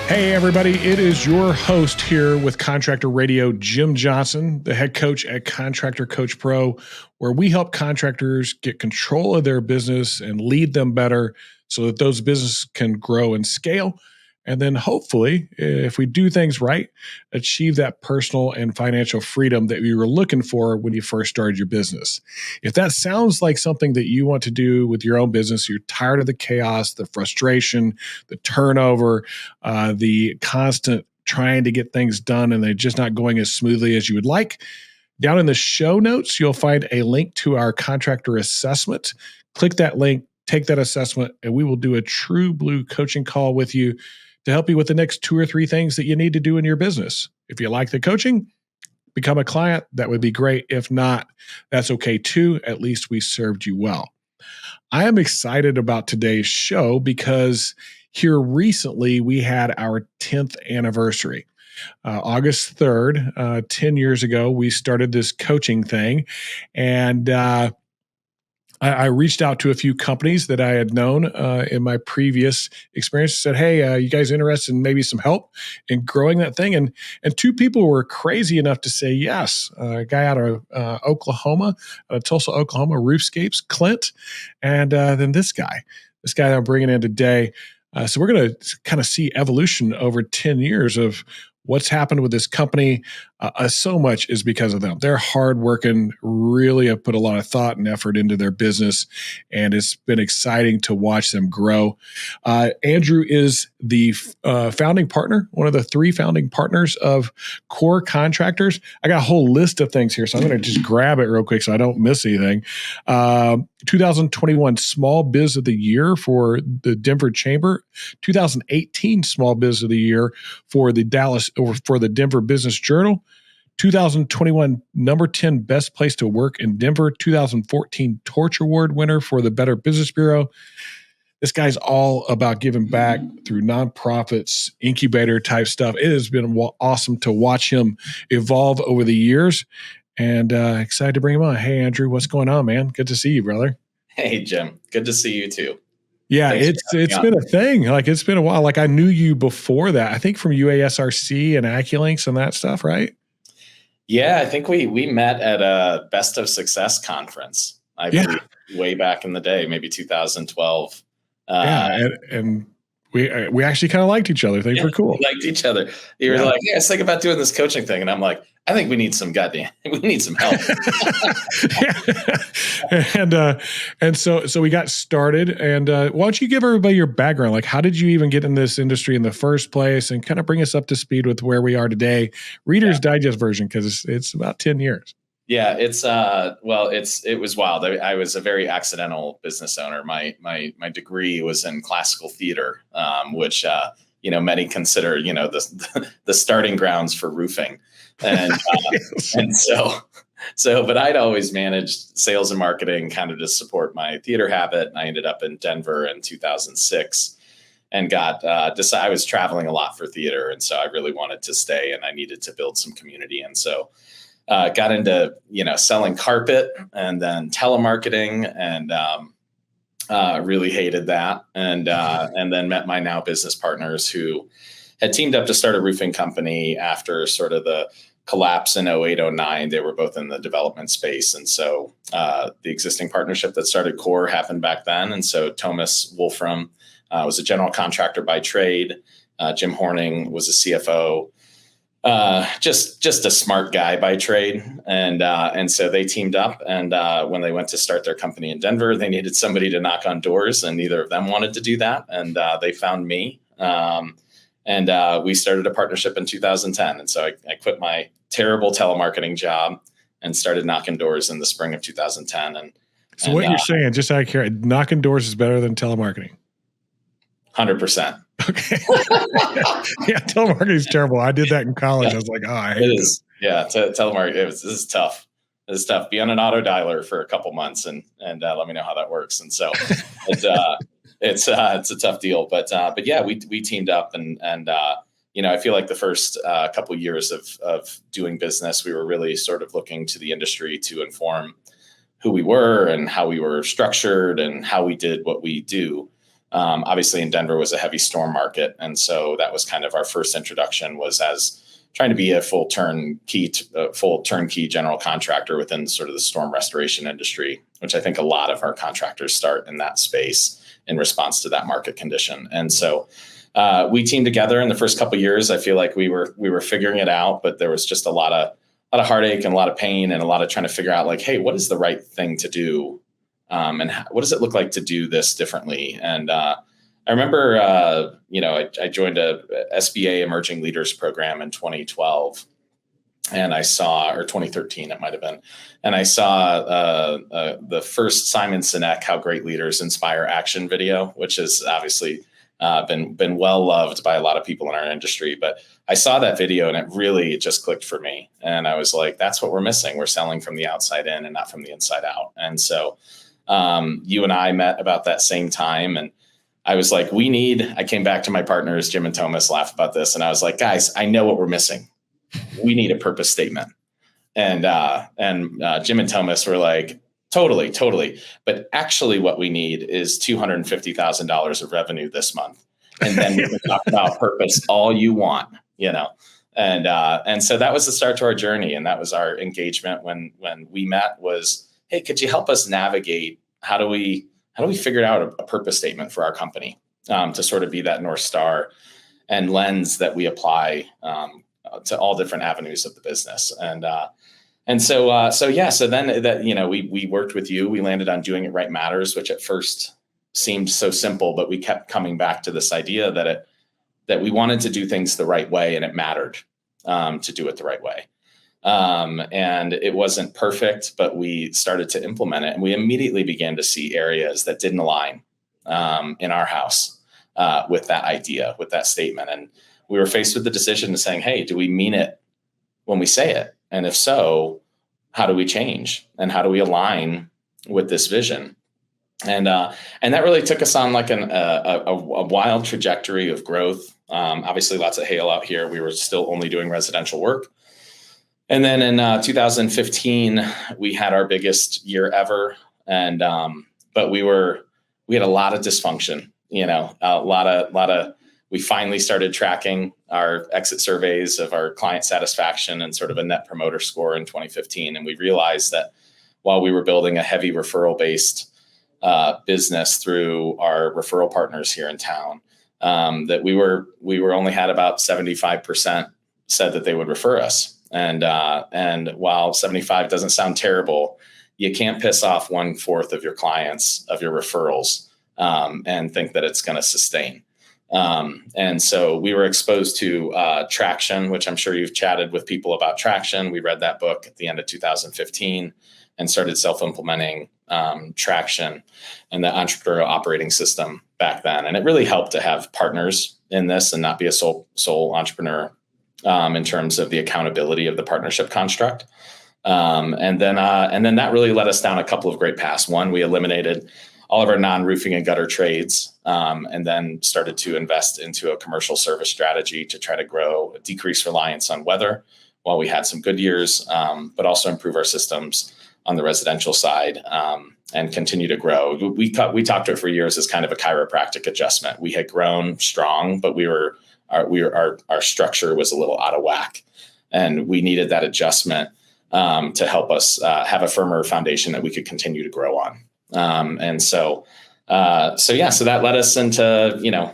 Hey, everybody. It is your host here with Contractor Radio, Jim Johnson, the head coach at Contractor Coach Pro, where we help contractors get control of their business and lead them better so that those businesses can grow and scale. And then hopefully, if we do things right, achieve that personal and financial freedom that you were looking for when you first started your business. If that sounds like something that you want to do with your own business, you're tired of the chaos, the frustration, the turnover, the constant trying to get things done, and they're just not going as smoothly as you would like. Down in the show notes, you'll find a link to our contractor assessment. Click that link, take that assessment, and we will do a true blue coaching call with you to help you with the next 2 or 3 things that you need to do in your business. If you like the coaching, become a client. That would be great. If not, that's okay too. At least we served you well. I am excited about today's show because here recently we had our 10th anniversary. August 3rd, 10 years ago, we started this coaching thing. And I reached out to a few companies that I had known in my previous experience. Said, "Hey, you guys interested in maybe some help in growing that thing?" And 2 people were crazy enough to say yes. A guy out of Oklahoma, out of Tulsa, Oklahoma, Roofscapes, Clint, and then this guy that I'm bringing in today. So we're going to kind of see evolution over 10 years of what's happened with this company. So much is because of them. They're hardworking, really have put a lot of thought and effort into their business, and it's been exciting to watch them grow. Andrew is the founding partner, one of the 3 founding partners of Core Contractors. I got a whole list of things here, so I'm going to just grab it real quick so I don't miss anything. 2021 Small Biz of the Year for the Denver Chamber, 2018 Small Biz of the Year for the Denver Business Journal, 2021 number 10 Best Place to Work in Denver, 2014 Torch Award winner for the Better Business Bureau. This guy's all about giving back through nonprofits, incubator type stuff. It has been awesome to watch him evolve over the years, and excited to bring him on. Hey, Andrew, what's going on, man? Good to see you, brother. Hey, Jim. Good to see you too. Yeah, it's been a thing. Like, it's been a while. Like, I knew you before that, I think from UASRC and AccuLinks and that stuff, right? Yeah, I think we met at a Best of Success conference, I believe, way back in the day, maybe 2012. And we actually kind of liked each other. Things were cool. We liked each other. You were like, "Yeah, I was thinking about doing this coaching thing," and I'm like, "I think we need some we need some help." And so we got started. And why don't you give everybody your background? Like, how did you even get in this industry in the first place, and kind of bring us up to speed with where we are today? Reader's Digest version, because it's about 10 years. Yeah, it was wild. I was a very accidental business owner. My degree was in classical theater, which many consider the starting grounds for roofing, and but I'd always managed sales and marketing kind of to support my theater habit. And I ended up in Denver in 2006 and I was traveling a lot for theater, and so I really wanted to stay, and I needed to build some community, and so. Got into, selling carpet and then telemarketing, and really hated that. And then met my now business partners who had teamed up to start a roofing company after sort of the collapse in 08, 09. They were both in the development space. And so the existing partnership that started Core happened back then. And so Thomas Wolfram was a general contractor by trade. Jim Horning was a CFO. Just a smart guy by trade. And so they teamed up, and when they went to start their company in Denver, they needed somebody to knock on doors, and neither of them wanted to do that. And they found me. And we started a partnership in 2010. And so I quit my terrible telemarketing job and started knocking doors in the spring of 2010. So what you're saying, just out of curiosity, knocking doors is better than telemarketing? 100%. Okay. Yeah, telemarketing is terrible. I did that in college. I was like, I hate this. Yeah, telemarketing. This is tough. This is tough. Be on an auto dialer for a couple months and let me know how that works. And so it's a tough deal. But yeah, we teamed up and I feel like the first couple of years of doing business, we were really sort of looking to the industry to inform who we were and how we were structured and how we did what we do. Obviously in Denver was a heavy storm market. And so that was kind of our first introduction, was as trying to be a full turnkey general contractor within sort of the storm restoration industry, which I think a lot of our contractors start in that space in response to that market condition. And so we teamed together in the first couple of years. I feel like we were figuring it out, but there was just a lot of heartache and a lot of pain and a lot of trying to figure out, like, hey, what is the right thing to do? And what does it look like to do this differently? And I remember, I joined a SBA Emerging Leaders Program in 2012, and I saw, or 2013, it might have been, and I saw the first Simon Sinek "How Great Leaders Inspire Action" video, which has obviously been well loved by a lot of people in our industry. But I saw that video, and it just clicked for me, and I was like, "That's what we're missing. We're selling from the outside in and not from the inside out." And so you and I met about that same time, and I was like, I came back to my partners, Jim and Thomas, laugh about this. And I was like, guys, I know what we're missing. We need a purpose statement. And Jim and Thomas were like, totally. But actually what we need is $250,000 of revenue this month. And then we can talk about purpose all you want, And so that was the start to our journey. And that was our engagement when we met was, hey, could you help us navigate? How do we figure out a purpose statement for our company to sort of be that North Star and lens that we apply to all different avenues of the business? So then that, we worked with you. We landed on Doing It Right Matters, which at first seemed so simple, but we kept coming back to this idea that we wanted to do things the right way, and it mattered to do it the right way. And it wasn't perfect, but we started to implement it, and we immediately began to see areas that didn't align in our house with that idea, with that statement. And we were faced with the decision of saying, hey, do we mean it when we say it? And if so, how do we change? And how do we align with this vision? And that really took us on like a wild trajectory of growth. Obviously, lots of hail out here. We were still only doing residential work. And then in 2015, we had our biggest year ever. But we had a lot of dysfunction, we finally started tracking our exit surveys of our client satisfaction and sort of a net promoter score in 2015. And we realized that while we were building a heavy referral-based business through our referral partners here in town, that we were only had about 75% said that they would refer us. And while 75 doesn't sound terrible, you can't piss off 1/4 of your clients, of your referrals, and think that it's going to sustain. And so we were exposed to Traction, which I'm sure you've chatted with people about Traction. We read that book at the end of 2015 and started self-implementing Traction and the entrepreneurial operating system back then. And it really helped to have partners in this and not be a sole entrepreneur in terms of the accountability of the partnership construct. And then that really led us down a couple of great paths. One, we eliminated all of our non-roofing and gutter trades, and then started to invest into a commercial service strategy to try to decrease reliance on weather while we had some good years, but also improve our systems on the residential side, and continue to grow. We talked to it for years as kind of a chiropractic adjustment. We had grown strong, but our structure was a little out of whack, and we needed that adjustment to help us have a firmer foundation that we could continue to grow on. So that led us into,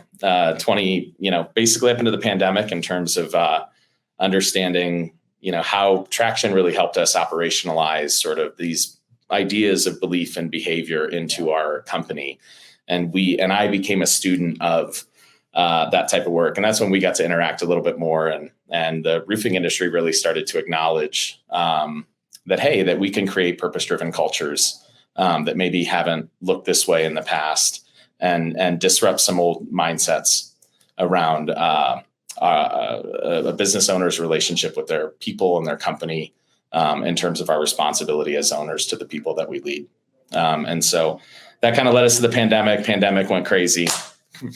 20, basically up into the pandemic in terms of understanding, how Traction really helped us operationalize sort of these ideas of belief and behavior into our company. And I became a student of that type of work. And that's when we got to interact a little bit more. And the roofing industry really started to acknowledge that we can create purpose-driven cultures that maybe haven't looked this way in the past, and disrupt some old mindsets around a business owner's relationship with their people and their company in terms of our responsibility as owners to the people that we lead. And so that kind of led us to the pandemic. Pandemic went crazy.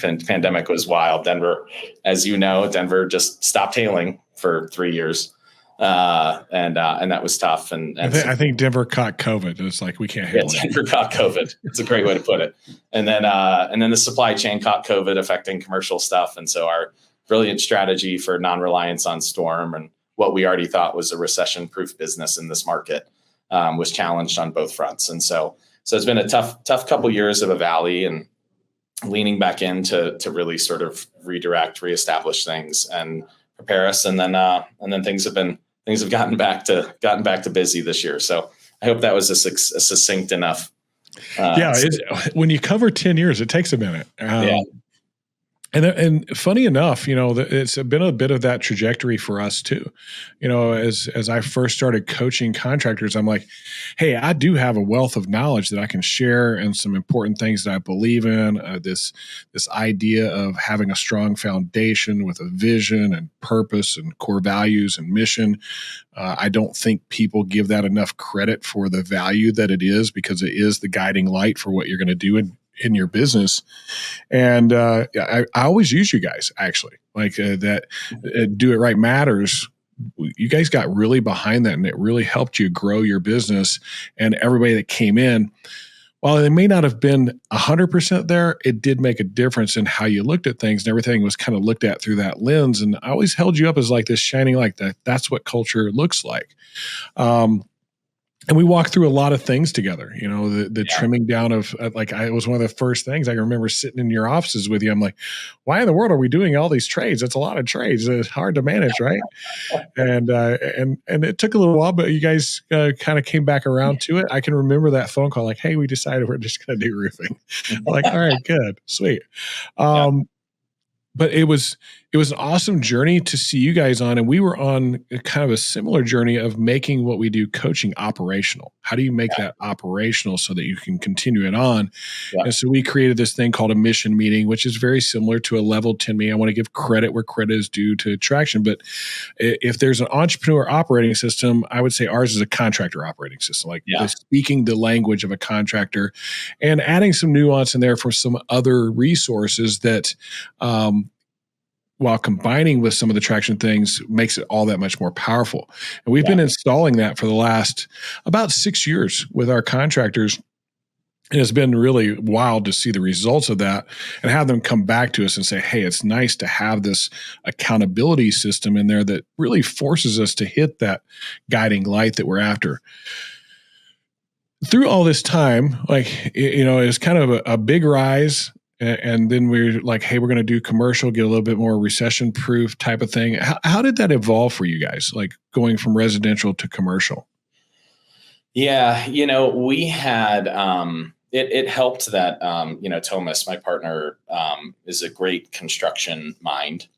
Pandemic was wild. Denver, as you know, just stopped hailing for 3 years. and that was tough. And I think Denver caught COVID. It's like, we can't handle it. Denver caught COVID. It's a great way to put it. And then the supply chain caught COVID, affecting commercial stuff. And so our brilliant strategy for non-reliance on storm and what we already thought was a recession-proof business in this market was challenged on both fronts. And so it's been a tough couple years of a valley, and leaning back in to really sort of redirect, reestablish things, and prepare us. And then things have gotten back to busy this year. So I hope that was a succinct enough. When you cover 10 years, it takes a minute. Yeah. And funny enough, it's been a bit of that trajectory for us too. As I first started coaching contractors, I'm like, hey, I do have a wealth of knowledge that I can share, and some important things that I believe in. This idea of having a strong foundation with a vision and purpose and core values and mission. I don't think people give that enough credit for the value that it is, because it is the guiding light for what you're going to do in your business. And I always use you guys, actually, like that Do It Right Matters. You guys got really behind that, and it really helped you grow your business. And everybody that came in, while they may not have been 100% there, it did make a difference in how you looked at things, and everything was kind of looked at through that lens. And I always held you up as like this shining light, that's what culture looks like. And we walked through a lot of things together, the trimming down of it was one of the first things I remember sitting in your offices with you. I'm like, why in the world are we doing all these trades? It's a lot of trades. It's hard to manage, right? And it took a little while, but you guys kind of came back around to it. I can remember that phone call, like, hey, we decided we're just going to do roofing. I'm like, all right, good, sweet. But it was an awesome journey to see you guys on, and we were on kind of a similar journey of making what we do, coaching, operational. How do you make that operational so that you can continue it on? And so we created this thing called a mission meeting, which is very similar to a level 10 meeting. I want to give credit where credit is due to Traction, but if there's an entrepreneur operating system, I would say ours is a contractor operating system, speaking the language of a contractor, and adding some nuance in there for some other resources that while combining with some of the Traction things, makes it all that much more powerful. And we've been installing that for the last about 6 years with our contractors. And it's been really wild to see the results of that and have them come back to us and say, hey, it's nice to have this accountability system in there that really forces us to hit that guiding light that we're after. Through all this time, it's kind of a big rise. And then we're like, hey, we're going to do commercial, get a little bit more recession-proof type of thing. How did that evolve for you guys, like going from residential to commercial? Yeah, we had it helped that Thomas, my partner, is a great construction mind.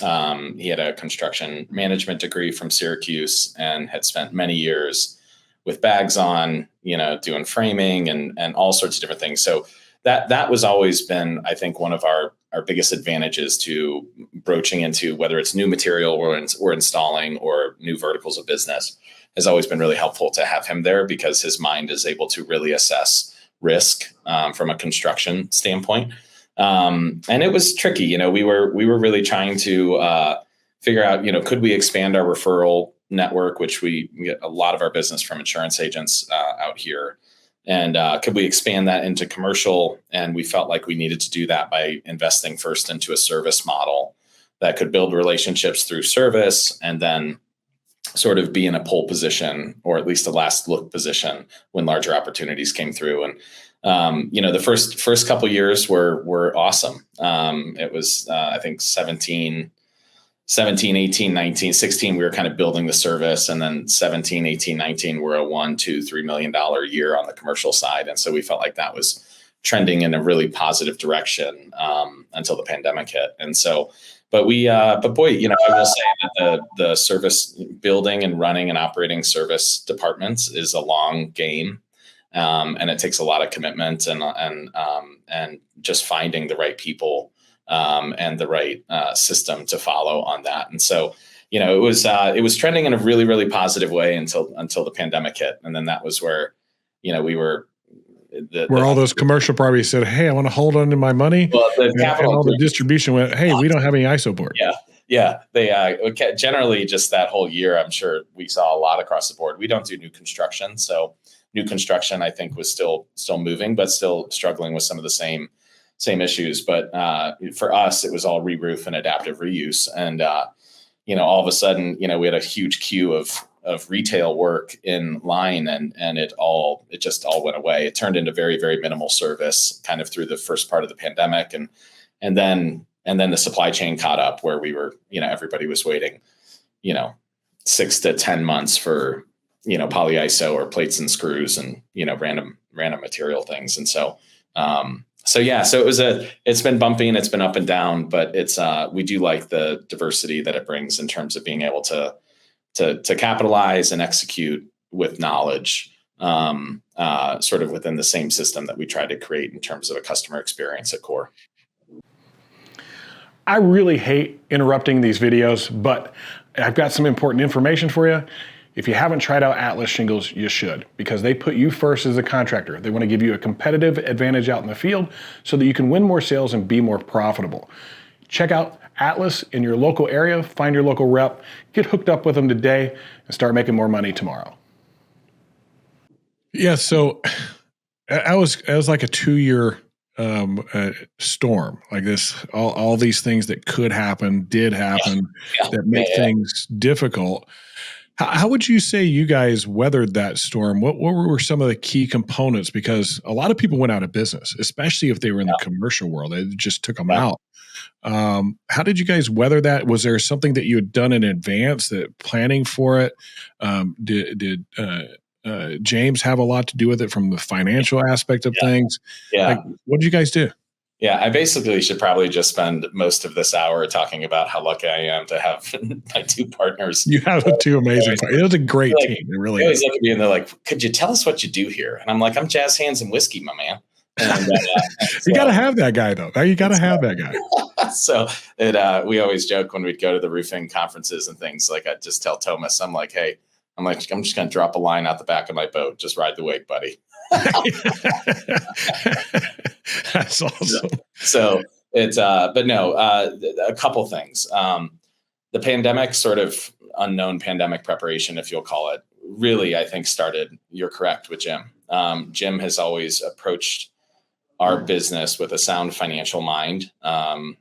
He had a construction management degree from Syracuse and had spent many years with bags on, doing framing and all sorts of different things. So that was always been, I think, one of our biggest advantages to broaching into, whether it's new material we're installing or new verticals of business, has always been really helpful to have him there, because his mind is able to really assess risk from a construction standpoint. And it was tricky. We were really trying to figure out, could we expand our referral network, which we get a lot of our business from insurance agents out here. And could we expand that into commercial? And we felt like we needed to do that by investing first into a service model that could build relationships through service, and then sort of be in a pole position, or at least a last look position, when larger opportunities came through. And the first couple of years were awesome. It was I think 17, 18, 19, 16, we were kind of building the service. And then 17, 18, 19, we're a $1, $2, $3 million a year on the commercial side. And so we felt like that was trending in a really positive direction until the pandemic hit. And so, but boy, I will say that the service building and running and operating service departments is a long game. And it takes a lot of commitment and just finding the right people and the right system to follow on that. And so, it was trending in a really, really positive way until the pandemic hit. And then that was where, we were. Where all those commercial properties said, hey, I want to hold on to my money. Well, the capital and all the distribution went, hey, we don't have any ISO board. Yeah. Yeah, they generally just that whole year, I'm sure we saw a lot across the board. We don't do new construction, so new construction I think was still moving, but still struggling with some of the same issues. But for us, it was all re-roof and adaptive reuse, and all of a sudden, we had a huge queue of retail work in line, and it just all went away. It turned into very, very minimal service kind of through the first part of the pandemic, and then the supply chain caught up where we were, everybody was waiting, 6 to 10 months for, polyiso or plates and screws and, random material things. And so it's been bumpy and it's been up and down, but we do like the diversity that it brings in terms of being able to capitalize and execute with knowledge, sort of within the same system that we try to create in terms of a customer experience at core. I really hate interrupting these videos, but I've got some important information for you. If you haven't tried out Atlas Shingles, you should, because they put you first as a contractor. They want to give you a competitive advantage out in the field so that you can win more sales and be more profitable. Check out Atlas in your local area, find your local rep, get hooked up with them today, and start making more money tomorrow. Yeah, so I was like a 2-year storm, like this, all these things that could happen, did happen, that make things difficult. How would you say you guys weathered that storm? What were some of the key components? Because a lot of people went out of business, especially if they were in the commercial world. It just took them out. How did you guys weather that? Was there something that you had done in advance, that planning for it? Did James have a lot to do with it from the financial aspect of things? Like, what did you guys do? Yeah, I basically should probably just spend most of this hour talking about how lucky I am to have my two partners. You have two amazing partners. It was a great team. It really is. They look at me and they're like, "Could you tell us what you do here?" And I'm like, "I'm jazz hands and whiskey, my man." And, you got to have that guy, though. You got to have that guy. So we always joke when we'd go to the roofing conferences and things. Like, I just tell Thomas, I'm like, "Hey, I'm just going to drop a line out the back of my boat. Just ride the wake, buddy." That's awesome. So it's, but no, a couple things. The pandemic, sort of unknown pandemic preparation, if you'll call it, really, I think started, you're correct, with Jim. Jim has always approached our business with a sound financial mind, and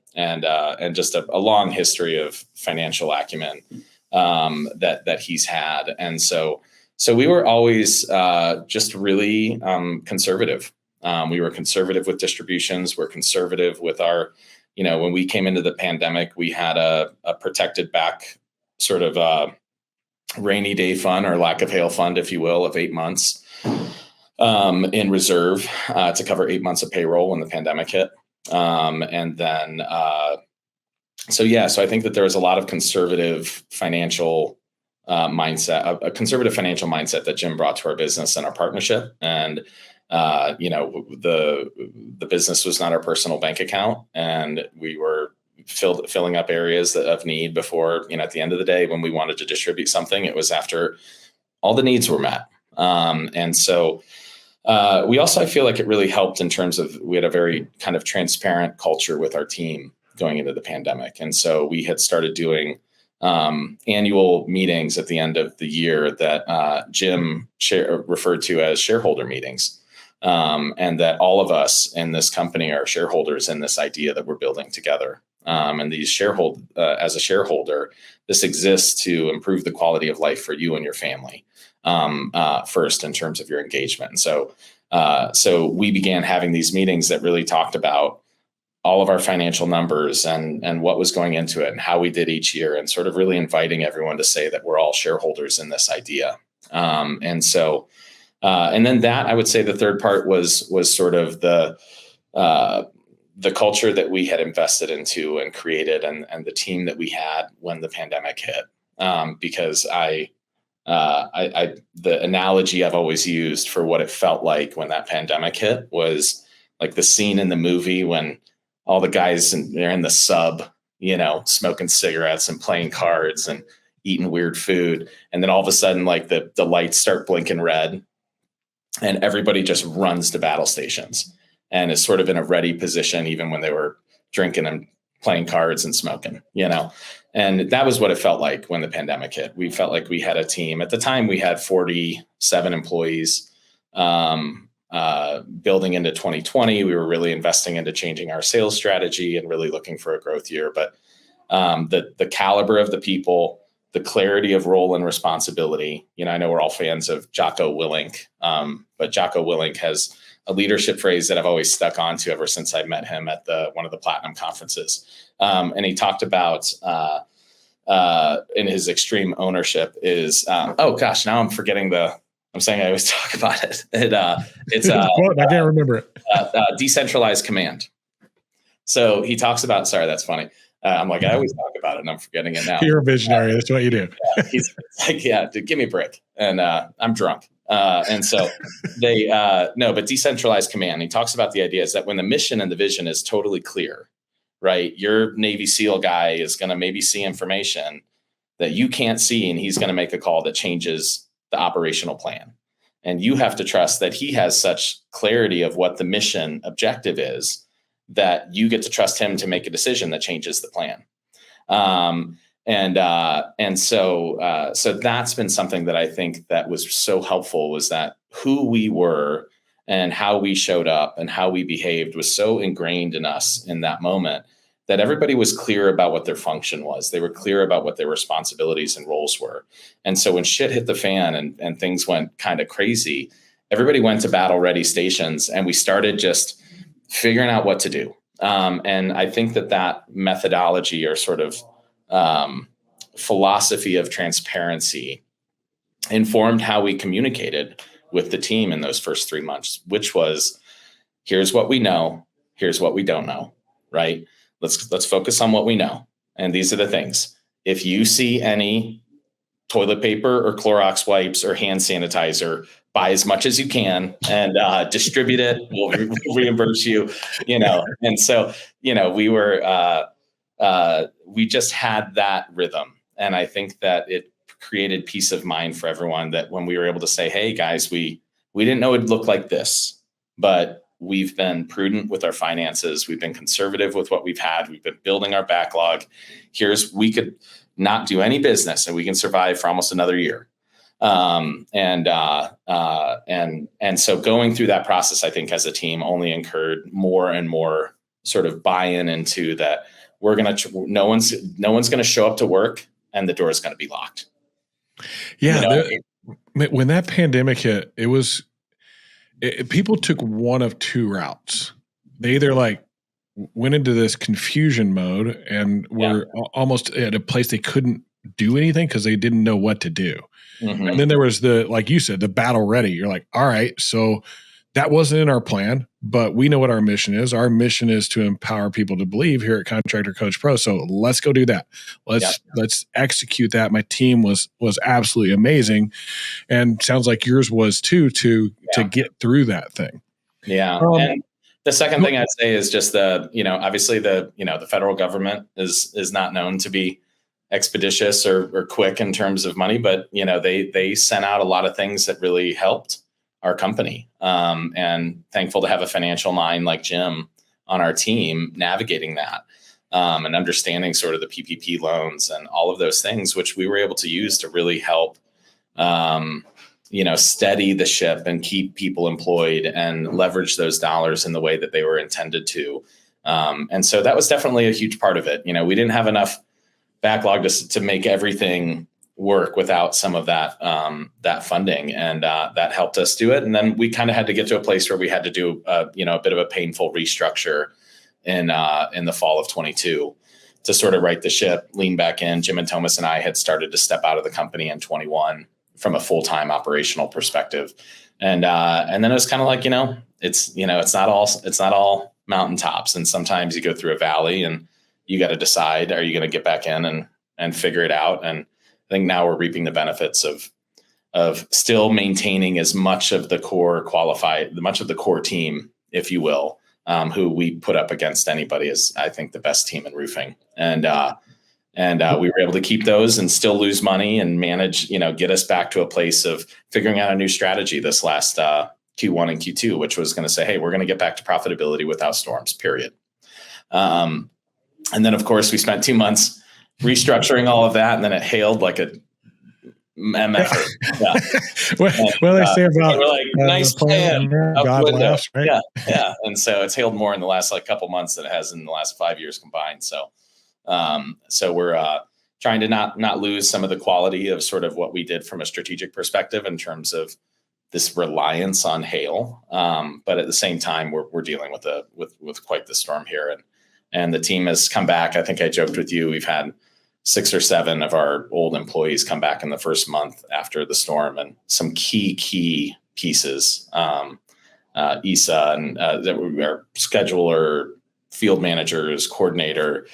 just a long history of financial acumen that he's had. And so we were always just really conservative. We were conservative with distributions. We're conservative with our, when we came into the pandemic, we had a protected back sort of rainy day fund, or lack of hail fund, if you will, of 8 months in reserve to cover 8 months of payroll when the pandemic hit. And then, so I think that there was a lot of conservative financial mindset, a conservative financial mindset that Jim brought to our business and our partnership. And the business was not our personal bank account, and we were filling up areas of need before, at the end of the day, when we wanted to distribute something, it was after all the needs were met. And so we also, I feel like it really helped in terms of, we had a very kind of transparent culture with our team going into the pandemic. And so we had started doing annual meetings at the end of the year that Jim referred to as shareholder meetings. And that all of us in this company are shareholders in this idea that we're building together. And these as a shareholder, this exists to improve the quality of life for you and your family, first, in terms of your engagement. And so we began having these meetings that really talked about all of our financial numbers and what was going into it and how we did each year, and sort of really inviting everyone to say that we're all shareholders in this idea. And then that, I would say the third part was sort of the culture that we had invested into and created, and the team that we had when the pandemic hit. Because the analogy I've always used for what it felt like when that pandemic hit was like the scene in the movie when all the guys they're in the sub, smoking cigarettes and playing cards and eating weird food. And then all of a sudden, like the lights start blinking red, and everybody just runs to battle stations and is sort of in a ready position, even when they were drinking and playing cards and smoking, and that was what it felt like when the pandemic hit. We felt like we had a team. At the time, we had 47 employees. Building into 2020, we were really investing into changing our sales strategy and really looking for a growth year. But the caliber of the people, the clarity of role and responsibility. I know we're all fans of Jocko Willink, but Jocko Willink has a leadership phrase that I've always stuck on to ever since I met him at one of the Platinum conferences. And he talked about in his extreme ownership is, oh gosh, now I'm forgetting I'm saying I always talk about it. It's I can't remember it. Decentralized command. So he talks about, sorry, that's funny. I'm like, I always talk about it and I'm forgetting it now. You're a visionary. That's what you do. He's like, dude, give me a break. And I'm drunk. And so but decentralized command. He talks about the idea is that when the mission and the vision is totally clear, right? Your Navy SEAL guy is going to maybe see information that you can't see, and he's going to make a call that changes the operational plan. And you have to trust that he has such clarity of what the mission objective is that you get to trust him to make a decision that changes the plan. So that's been something that I think that was so helpful, was that who we were and how we showed up and how we behaved was so ingrained in us in that moment that everybody was clear about what their function was. They were clear about what their responsibilities and roles were. And so when shit hit the fan and things went kind of crazy, everybody went to battle ready stations and we started just figuring out what to do. And I think that methodology or sort of philosophy of transparency informed how we communicated with the team in those first 3 months, which was, here's what we know, here's what we don't know, right? Let's focus on what we know. And these are the things. If you see any toilet paper or Clorox wipes or hand sanitizer, buy as much as you can and distribute it. We'll reimburse you, And so, we just had that rhythm. And I think that it created peace of mind for everyone, that when we were able to say, hey guys, we didn't know it'd look like this, but we've been prudent with our finances. We've been conservative with what we've had. We've been building our backlog. We could not do any business and we can survive for almost another year. And so going through that process, I think as a team only incurred more and more sort of buy-in into that. No one's going to show up to work and the door is going to be locked. Yeah. When that pandemic hit, people took one of two routes. They either went into this confusion mode and were almost at a place they couldn't do anything because they didn't know what to do. Mm-hmm. And then there was like you said, the battle ready. You're like, all right, so that wasn't in our plan, but we know what our mission is. Our mission is to empower people to believe here at Contractor Coach Pro. So let's go do that. Let's execute that. My team was absolutely amazing, and sounds like yours was too to get through that thing. Yeah. And the second thing I'd say is just obviously the federal government is not known to be expeditious or quick in terms of money, but they sent out a lot of things that really helped our company. And thankful to have a financial mind like Jim on our team navigating that and understanding sort of the PPP loans and all of those things, which we were able to use to really help, steady the ship and keep people employed and leverage those dollars in the way that they were intended to. And so that was definitely a huge part of it. We didn't have enough backlog to make everything work without some of that funding, and that helped us do it. And then we kind of had to get to a place where we had to do a bit of a painful restructure in the fall of 22 to sort of right the ship, lean back in. Jim and Thomas and I had started to step out of the company in 21 from a full-time operational perspective, and then it was kind of like it's not all mountaintops, and sometimes you go through a valley and you got to decide, are you going to get back in and figure it out? And I think now we're reaping the benefits of still maintaining as much of the core team, if you will, who we put up against anybody as I think the best team in roofing. And we were able to keep those and still lose money and manage, get us back to a place of figuring out a new strategy this last Q1 and Q2, which was going to say, hey, we're going to get back to profitability without storms, period. And then, of course, we spent 2 months restructuring all of that, and then it hailed like a MFer. Yeah. Well, they say about we're like, nice plan. God laughs, right? Yeah. And so it's hailed more in the last couple months than it has in the last 5 years combined. So, we're trying to not lose some of the quality of sort of what we did from a strategic perspective in terms of this reliance on hail. But at the same time, we're dealing with quite the storm here, and the team has come back. I think I joked with you, we've had 6 or 7 of our old employees come back in the first month after the storm, and some key pieces, ESA and our scheduler, field managers, coordinator,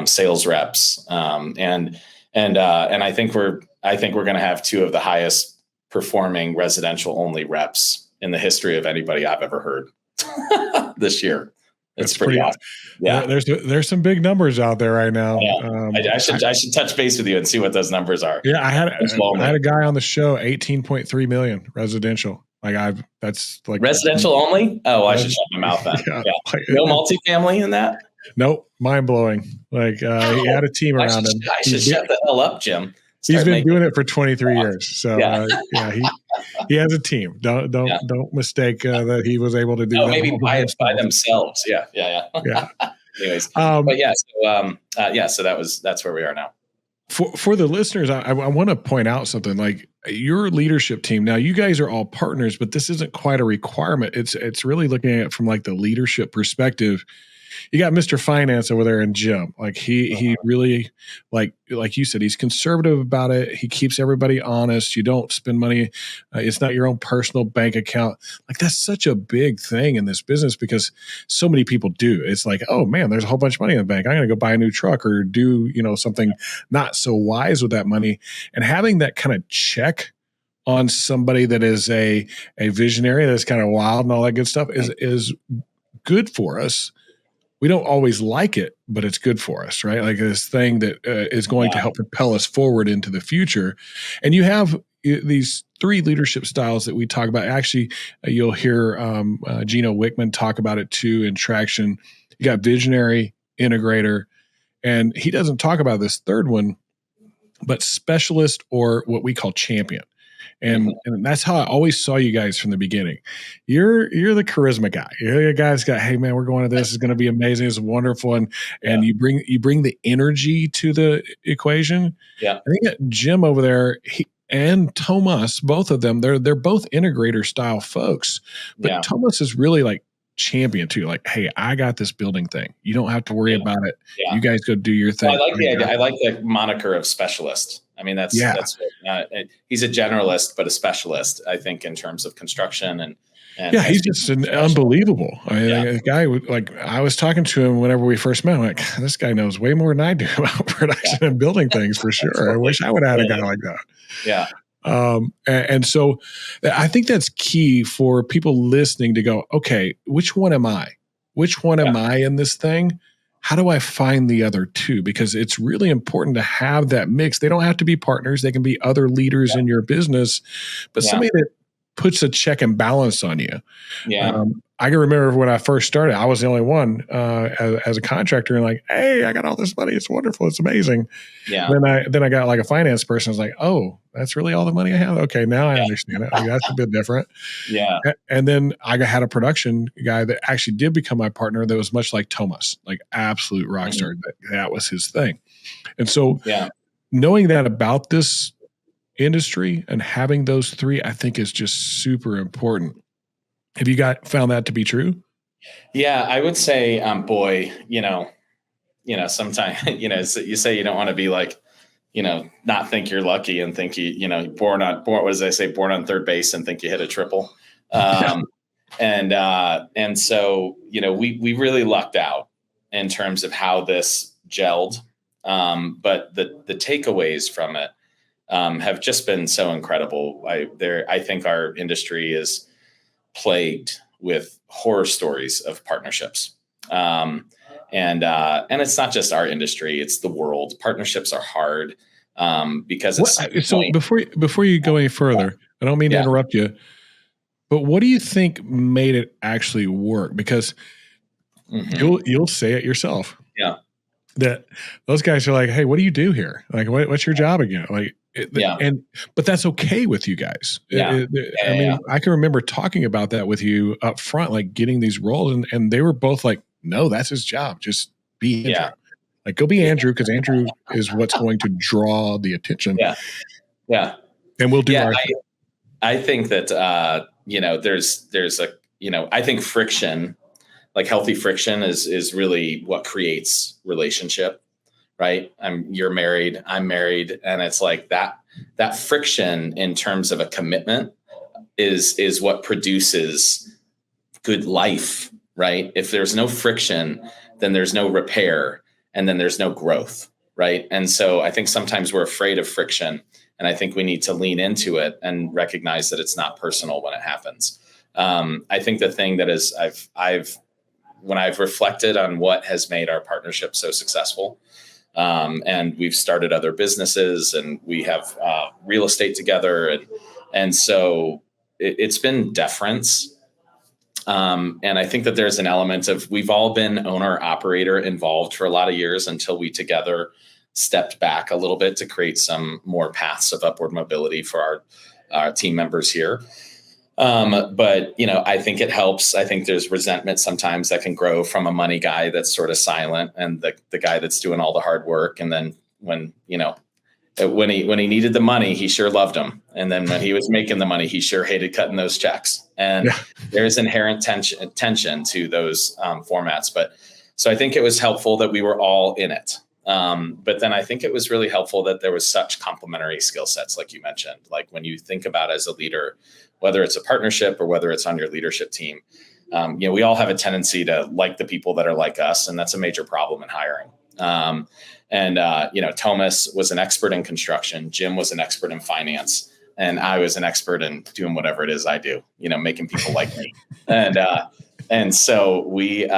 sales reps, and I think we're going to have 2 of the highest performing residential only reps in the history of anybody I've ever heard this year. It's pretty awesome. Yeah, there's some big numbers out there right now. I should touch base with you and see what those numbers are. Yeah, I had a guy on the show, 18.3 million residential. That's like residential only. Oh, I should shut my mouth then. Yeah. No multifamily in that. Nope, mind blowing. Like he had a team around him. I should shut the hell up, Jim. He's been doing it for 23 years. So he has a team. Don't mistake that he was able to do that. Maybe by themselves. Yeah. Anyways, so that's where we are now. For the listeners, I want to point out something. Like your leadership team. Now, you guys are all partners, but this isn't quite a requirement. It's really looking at it from like the leadership perspective. You got Mr. Finance over there in Jim. Like he really, like you said, he's conservative about it. He keeps everybody honest. You don't spend money. It's not your own personal bank account. Like that's such a big thing in this business because so many people do. It's like, oh man, there's a whole bunch of money in the bank. I'm going to go buy a new truck or do, something not so wise with that money. And having that kind of check on somebody that is a visionary, that's kind of wild and all that good stuff is good for us. We don't always like it, but it's good for us, right? Like this thing that is going to help propel us forward into the future. And you have these 3 leadership styles that we talk about. Actually, you'll hear Gino Wickman talk about it too in Traction. You got visionary, integrator, and he doesn't talk about this third one, but specialist or what we call champion. And that's how I always saw you guys from the beginning. You're the charisma guy. You're the guy that's got, hey man, we're going to this. It's going to be amazing. It's wonderful. And you bring the energy to the equation. Yeah. I think that Jim over there, and Thomas, both of them, they're both integrator style folks. But Thomas is really like champion too. Like, hey, I got this building thing. You don't have to worry about it. Yeah. You guys go do your thing. Well, I like the idea. I like the moniker of specialist. I mean, that's he's a generalist, but a specialist, I think, in terms of construction and he's just unbelievable. I mean, a guy like I was talking to him whenever we first met. I'm like, this guy knows way more than I do about production and building things for sure. I wish I would have had a guy like that. Yeah. And so I think that's key for people listening to go, okay, which one am I? Which one am I in this thing? How do I find the other 2? Because it's really important to have that mix. They don't have to be partners. They can be other leaders in your business, but somebody that puts a check and balance on you. Yeah. I can remember when I first started, I was the only one as a contractor and like, hey, I got all this money. It's wonderful. It's amazing. Yeah. Then I got like a finance person. I was like, oh, that's really all the money I have. Okay. Now I understand it. Like, that's a bit different. Yeah. And then I had a production guy that actually did become my partner that was much like Thomas, like absolute rock star. That was his thing. And so knowing that about this industry and having those 3, I think is just super important. Have you found that to be true? Yeah, I would say, boy, sometimes, you say you don't want to be like, not think you're lucky and think born, what does they say? Born on third base and think you hit a triple. And so, we really lucked out in terms of how this gelled. But the takeaways from it have just been so incredible. I think our industry is plagued with horror stories of partnerships. And it's not just our industry, it's the world. Partnerships are hard because before you go any further, I don't mean to interrupt you, but what do you think made it actually work? Because you'll say it yourself. Yeah. that those guys are like, hey, what do you do here? Like, what's your job again? Like, but that's okay with you guys. I mean, I can remember talking about that with you up front, like getting these roles, and they were both like, no, that's his job. Just be Andrew. Like, go be Andrew, because Andrew is what's going to draw the attention. Yeah. And we'll do our thing. I think that, there's a, I think friction, like healthy friction is really what creates relationship, right? You're married, I'm married. And it's like that friction in terms of a commitment is what produces good life, right? If there's no friction, then there's no repair, and then there's no growth, right? And so I think sometimes we're afraid of friction, and I think we need to lean into it and recognize that it's not personal when it happens. I think the thing that is when I've reflected on what has made our partnership so successful, and we've started other businesses, and we have real estate together, and so it's been deference. And I think that there's an element of, we've all been owner operator involved for a lot of years until we together stepped back a little bit to create some more paths of upward mobility for our team members here. But I think it helps. I think there's resentment sometimes that can grow from a money guy that's sort of silent, and the guy that's doing all the hard work. And then when he needed the money, he sure loved him. And then when he was making the money, he sure hated cutting those checks. And there's inherent tension to those formats. So I think it was helpful that we were all in it. But then I think it was really helpful that there was such complementary skill sets, like you mentioned. Like when you think about as a leader, whether it's a partnership or whether it's on your leadership team, we all have a tendency to like the people that are like us, and that's a major problem in hiring. Thomas was an expert in construction, Jim was an expert in finance, and I was an expert in doing whatever it is I do, making people like me. And so we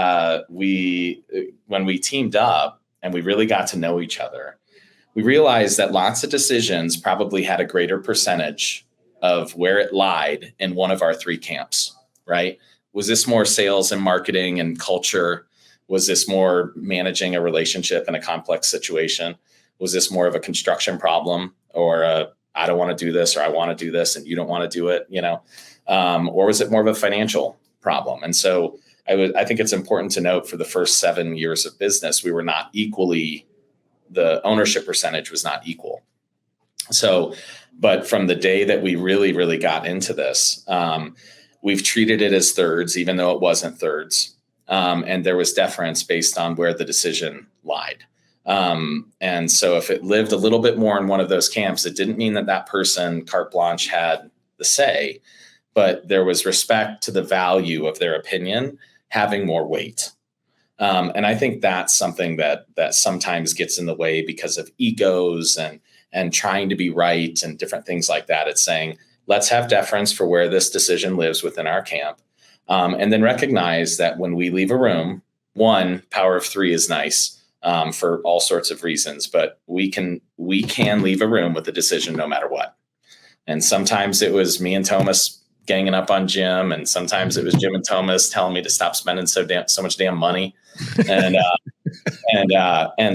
when we teamed up and we really got to know each other, we realized that lots of decisions probably had a greater percentage of where it lied in one of our three camps, right? Was this more sales and marketing and culture? Was this more managing a relationship in a complex situation? Was this more of a construction problem, or I don't want to do this, or I want to do this and you don't want to do it, or was it more of a financial problem? And so I think it's important to note, for the first 7 years of business, we were not equally, the ownership percentage was not equal. So, but from the day that we really, really got into this, we've treated it as thirds, even though it wasn't thirds. And there was deference based on where the decision lied. And so if it lived a little bit more in one of those camps, it didn't mean that person, carte blanche, had the say, but there was respect to the value of their opinion having more weight. And I think that's something that sometimes gets in the way because of egos and trying to be right and different things like that. It's saying, let's have deference for where this decision lives within our camp. And then recognize that when we leave a room, one, power of three is nice for all sorts of reasons, but we can leave a room with a decision no matter what. And sometimes it was me and Thomas ganging up on Jim, and sometimes it was Jim and Thomas telling me to stop spending so much damn money. And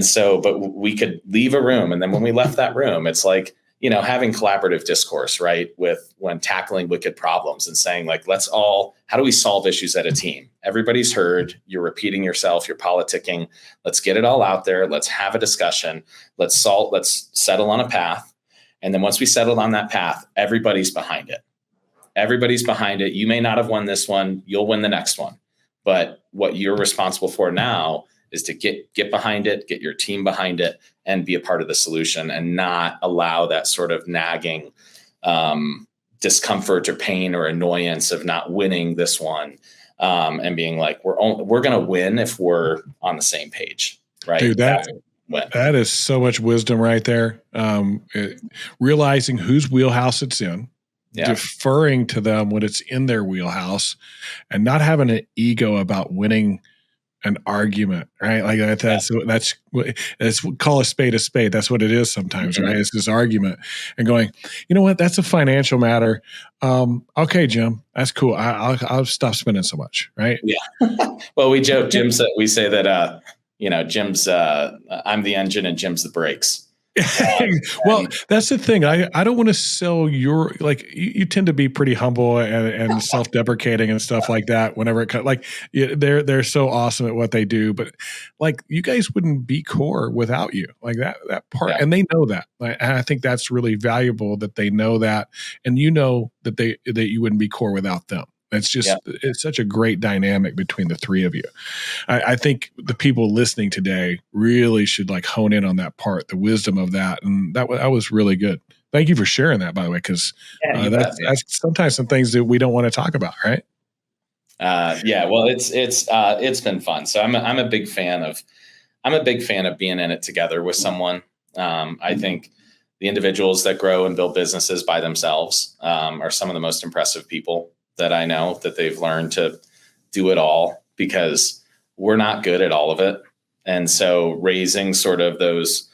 so, but we could leave a room, and then when we left that room, it's like, having collaborative discourse, right? When tackling wicked problems and saying, like, how do we solve issues at a team? Everybody's heard, you're repeating yourself, you're politicking. Let's get it all out there. Let's have a discussion. Let's settle on a path. And then once we settled on that path, everybody's behind it. Everybody's behind it. You may not have won this one. You'll win the next one. But what you're responsible for now is to get behind it, get your team behind it, and be a part of the solution, and not allow that sort of nagging discomfort or pain or annoyance of not winning this one, and being like, we're going to win if we're on the same page, right? Dude, that is so much wisdom right there. Realizing whose wheelhouse it's in, deferring to them when it's in their wheelhouse, and not having an ego about winning an argument, right? Like that's call a spade a spade. That's what it is sometimes, right? It's this argument, and going, you know what? That's a financial matter. Okay, Jim, that's cool. I'll stop spending so much, right? Yeah. Well, we joke. We say that Jim's, I'm the engine and Jim's the brakes. Well, that's the thing. I don't want to sell you tend to be pretty humble and self-deprecating and stuff like that whenever it comes, they're so awesome at what they do, but like you guys wouldn't be core without you, like that part. Yeah. And they know that. And I think that's really valuable that they know that. And that you wouldn't be core without them. It's such a great dynamic between the three of you. I think the people listening today really should hone in on that part, the wisdom of that. And that was really good. Thank you for sharing that, by the way, because that's sometimes some things that we don't want to talk about, right? Well, it's been fun. So I'm a big fan of being in it together with someone. I think the individuals that grow and build businesses by themselves are some of the most impressive people that I know, that they've learned to do it all, because we're not good at all of it. And so raising sort of those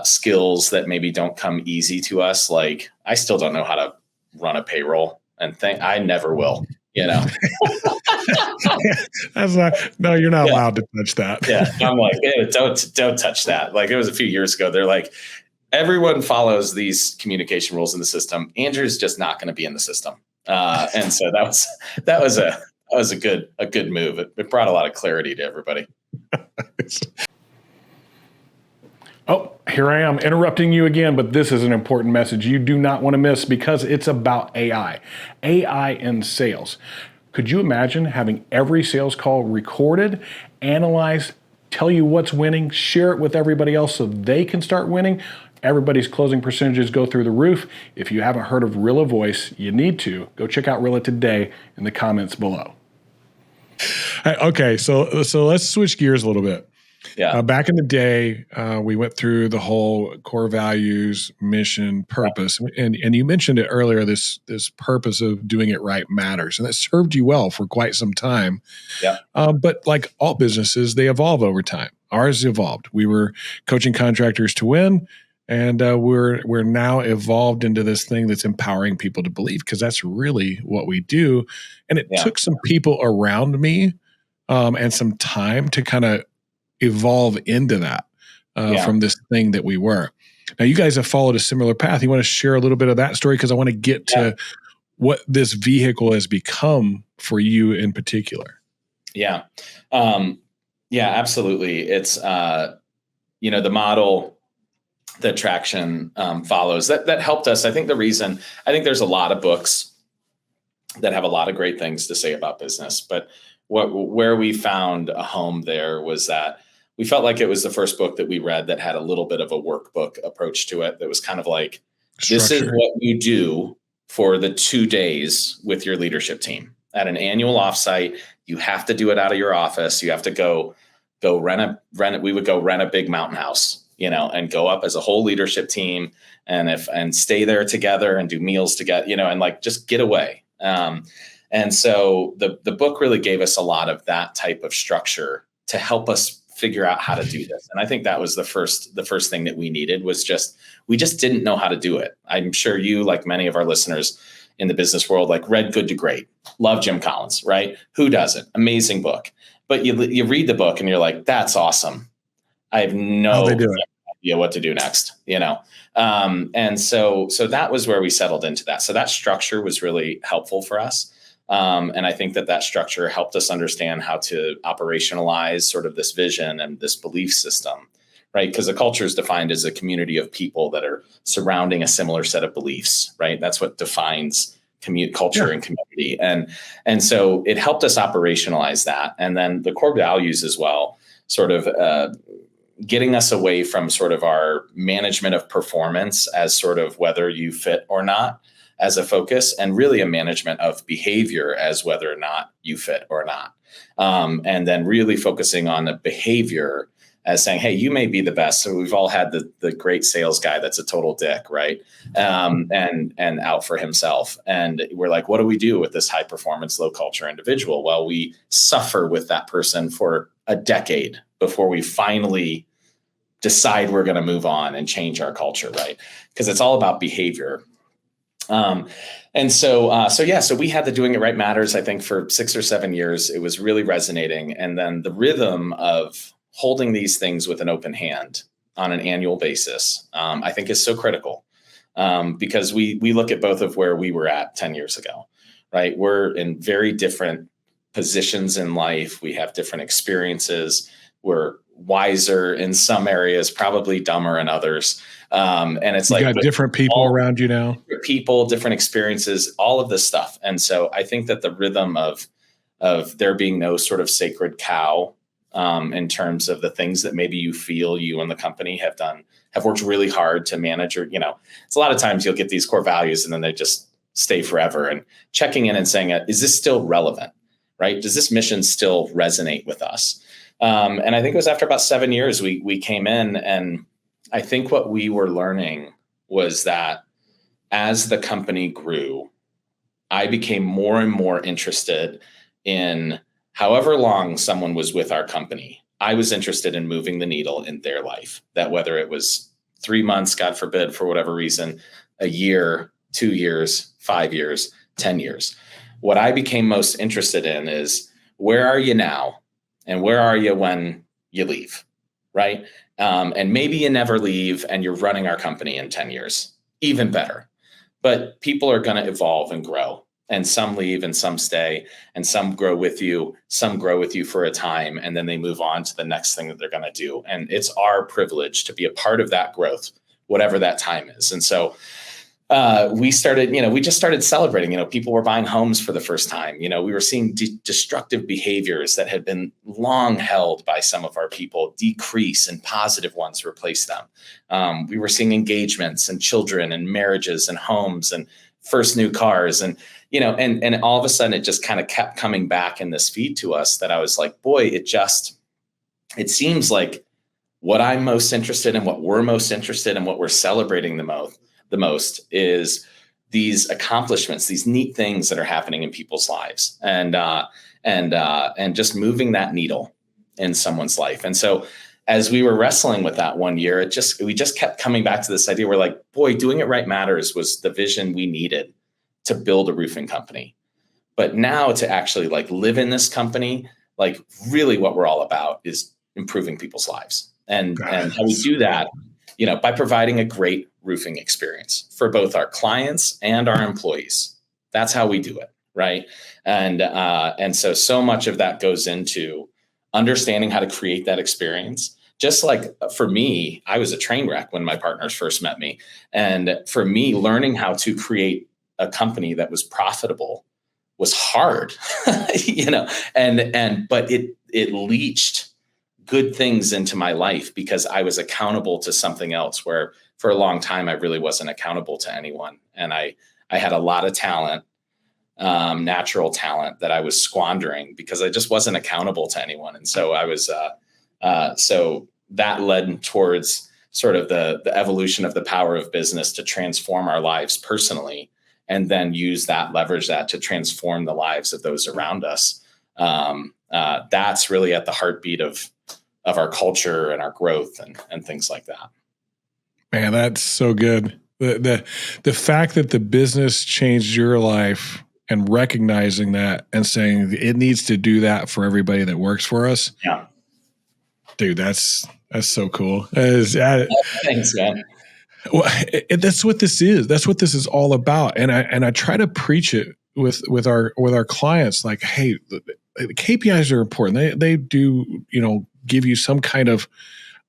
skills that maybe don't come easy to us. Like I still don't know how to run a payroll, and I never will, No, you're not allowed to touch that. Yeah. I'm like, don't touch that. Like it was a few years ago. They're like, everyone follows these communication rules in the system. Andrew's just not going to be in the system. And so that was a good move. It brought a lot of clarity to everybody. Oh, here I am interrupting you again, but this is an important message you do not want to miss, because it's about AI in sales. Could you imagine having every sales call recorded, analyzed, tell you what's winning, share it with everybody else so they can start winning? Everybody's closing percentages go through the roof. If you haven't heard of Rilla Voice, you need to. Go check out Rilla today in the comments below. Okay, so let's switch gears a little bit. Yeah. Back in the day, we went through the whole core values, mission, purpose, and you mentioned it earlier. This purpose of doing it right matters, and that served you well for quite some time. Yeah. But like all businesses, they evolve over time. Ours evolved. We were coaching contractors to win. And we're now evolved into this thing that's empowering people to believe, because that's really what we do. And it took some people around me and some time to kind of evolve into that from this thing that we were. Now, you guys have followed a similar path. You want to share a little bit of that story, because I want to get to what this vehicle has become for you in particular. Yeah. Absolutely. It's, the model that Traction follows that helped us. I think there's a lot of books that have a lot of great things to say about business, but where we found a home there was that we felt like it was the first book that we read that had a little bit of a workbook approach to it. That was kind of like, this is what you do for the 2 days with your leadership team at an annual offsite. You have to do it out of your office. You have to go rent it. We would go rent a big mountain house, and go up as a whole leadership team and stay there together and do meals together, and just get away. And so the book really gave us a lot of that type of structure to help us figure out how to do this. And I think that was the first thing that we needed, was we just didn't know how to do it. I'm sure you, like many of our listeners in the business world, read Good to Great, love Jim Collins, right? Who doesn't? Amazing book. But you read the book and you're like, that's awesome. I have no idea what to do next, and so that was where we settled into that. So that structure was really helpful for us. And I think that structure helped us understand how to operationalize sort of this vision and this belief system, right? Because a culture is defined as a community of people that are surrounding a similar set of beliefs, right? That's what defines culture and community. And so it helped us operationalize that. And then the core values as well, sort of getting us away from sort of our management of performance as sort of whether you fit or not as a focus, and really a management of behavior as whether or not you fit or not. And then really focusing on the behavior as saying, hey, you may be the best. So we've all had the great sales guy that's a total dick, right? And out for himself. And we're like, what do we do with this high performance, low culture individual? Well, we suffer with that person for a decade before we finally decide we're going to move on and change our culture, right? Because it's all about behavior. So we had the Doing It Right Matters, I think, for 6 or 7 years. It was really resonating. And then the rhythm of holding these things with an open hand on an annual basis, I think is so critical. Because we look at both of where we were at 10 years ago, right? We're in very different positions in life. We have different experiences. We're wiser in some areas, probably dumber in others. And it's you got different people around you now. Different people, different experiences, all of this stuff. And so I think that the rhythm of there being no sort of sacred cow in terms of the things that maybe you and the company have worked really hard to manage, or, it's a lot of times you'll get these core values and then they just stay forever, and checking in and saying, is this still relevant, right? Does this mission still resonate with us? And I think it was after about 7 years, we came in, and I think what we were learning was that as the company grew, I became more and more interested in however long someone was with our company. I was interested in moving the needle in their life, that whether it was 3 months, God forbid, for whatever reason, a year, 2 years, 5 years, 10 years. What I became most interested in is, where are you now? And where are you when you leave, right? And maybe you never leave and you're running our company in 10 years, even better. But people are going to evolve and grow. And some leave and some stay, and some grow with you, some grow with you for a time, and then they move on to the next thing that they're going to do. And it's our privilege to be a part of that growth, whatever that time is. And so we just started celebrating. People were buying homes for the first time. We were seeing destructive behaviors that had been long held by some of our people decrease, and positive ones replace them. We were seeing engagements and children and marriages and homes and first new cars, and all of a sudden it just kind of kept coming back in this feed to us, that I was like, boy, it seems like what I'm most interested in, what we're most interested in, what we're celebrating the most is these accomplishments, these neat things that are happening in people's lives, and just moving that needle in someone's life. And so as we were wrestling with that one year, we just kept coming back to this idea. We're like, boy, doing it right matters was the vision we needed to build a roofing company. But now to actually live in this company, really what we're all about is improving people's lives. And how we do that, by providing a great roofing experience for both our clients and our employees. That's how we do it, right? And so much of that goes into understanding how to create that experience. Just like for me, I was a train wreck when my partners first met me. And for me, learning how to create a company that was profitable was hard, but it leached good things into my life because I was accountable to something else, where for a long time, I really wasn't accountable to anyone. And I had a lot of talent, natural talent, that I was squandering because I just wasn't accountable to anyone. And so I was, so that led towards sort of the evolution of the power of business to transform our lives personally, and then leverage that to transform the lives of those around us. That's really at the heartbeat of our culture and our growth and things like that. Man, that's so good. The fact that the business changed your life, and recognizing that and saying it needs to do that for everybody that works for us. Yeah. Dude, that's so cool. Thanks, man. Well, that's what this is. That's what this is all about. And I try to preach it with our clients, like, hey, the KPIs are important. They do, give you some kind of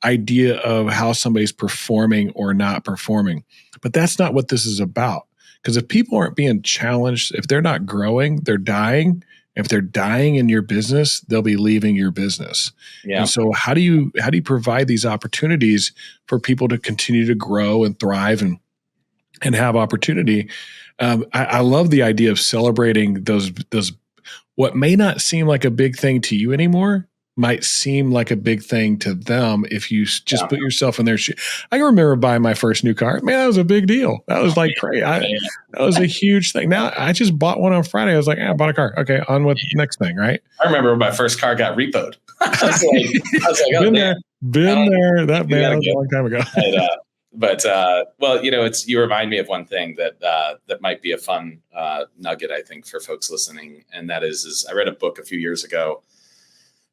idea of how somebody's performing or not performing. But that's not what this is about. Because if people aren't being challenged, if they're not growing, they're dying. If they're dying in your business, they'll be leaving your business. Yeah. And so how do you provide these opportunities for people to continue to grow and thrive and have opportunity? I love the idea of celebrating those what may not seem like a big thing to you anymore might seem like a big thing to them if you just put yourself in their shoes. I can remember buying my first new car. Man, that was a big deal. That was like crazy. That was a huge thing. Now I just bought one on Friday. I was like, I bought a car. Okay, on with the next thing, right? I remember when my first car got repoed. I was like, oh, been there. That was a long time ago. Well, you remind me of one thing that might be a fun nugget, I think, for folks listening. And that is I read a book a few years ago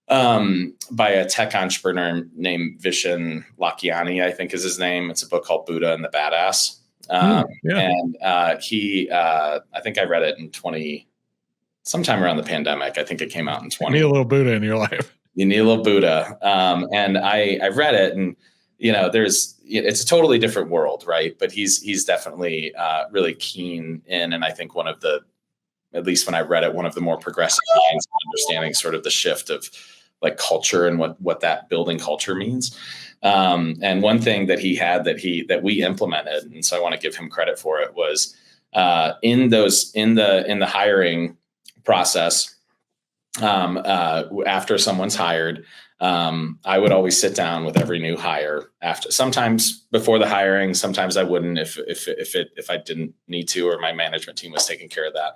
by a tech entrepreneur named Vishen Lakhiani, I think is his name. It's a book called Buddha and the Badass. And he, I think I read it in sometime around the pandemic. I think it came out in 20. You need a little Buddha in your life. You need a little Buddha. And I read it, and it's a totally different world, right? But he's definitely really keen in, and I think one of the, at least when I read it, one of the more progressive minds of understanding sort of the shift of like culture and what that building culture means. And one thing that he had that we implemented, and so I want to give him credit for it, was in the hiring process. After someone's hired, I would always sit down with every new hire after, sometimes before the hiring, sometimes I wouldn't if I didn't need to, or my management team was taking care of that.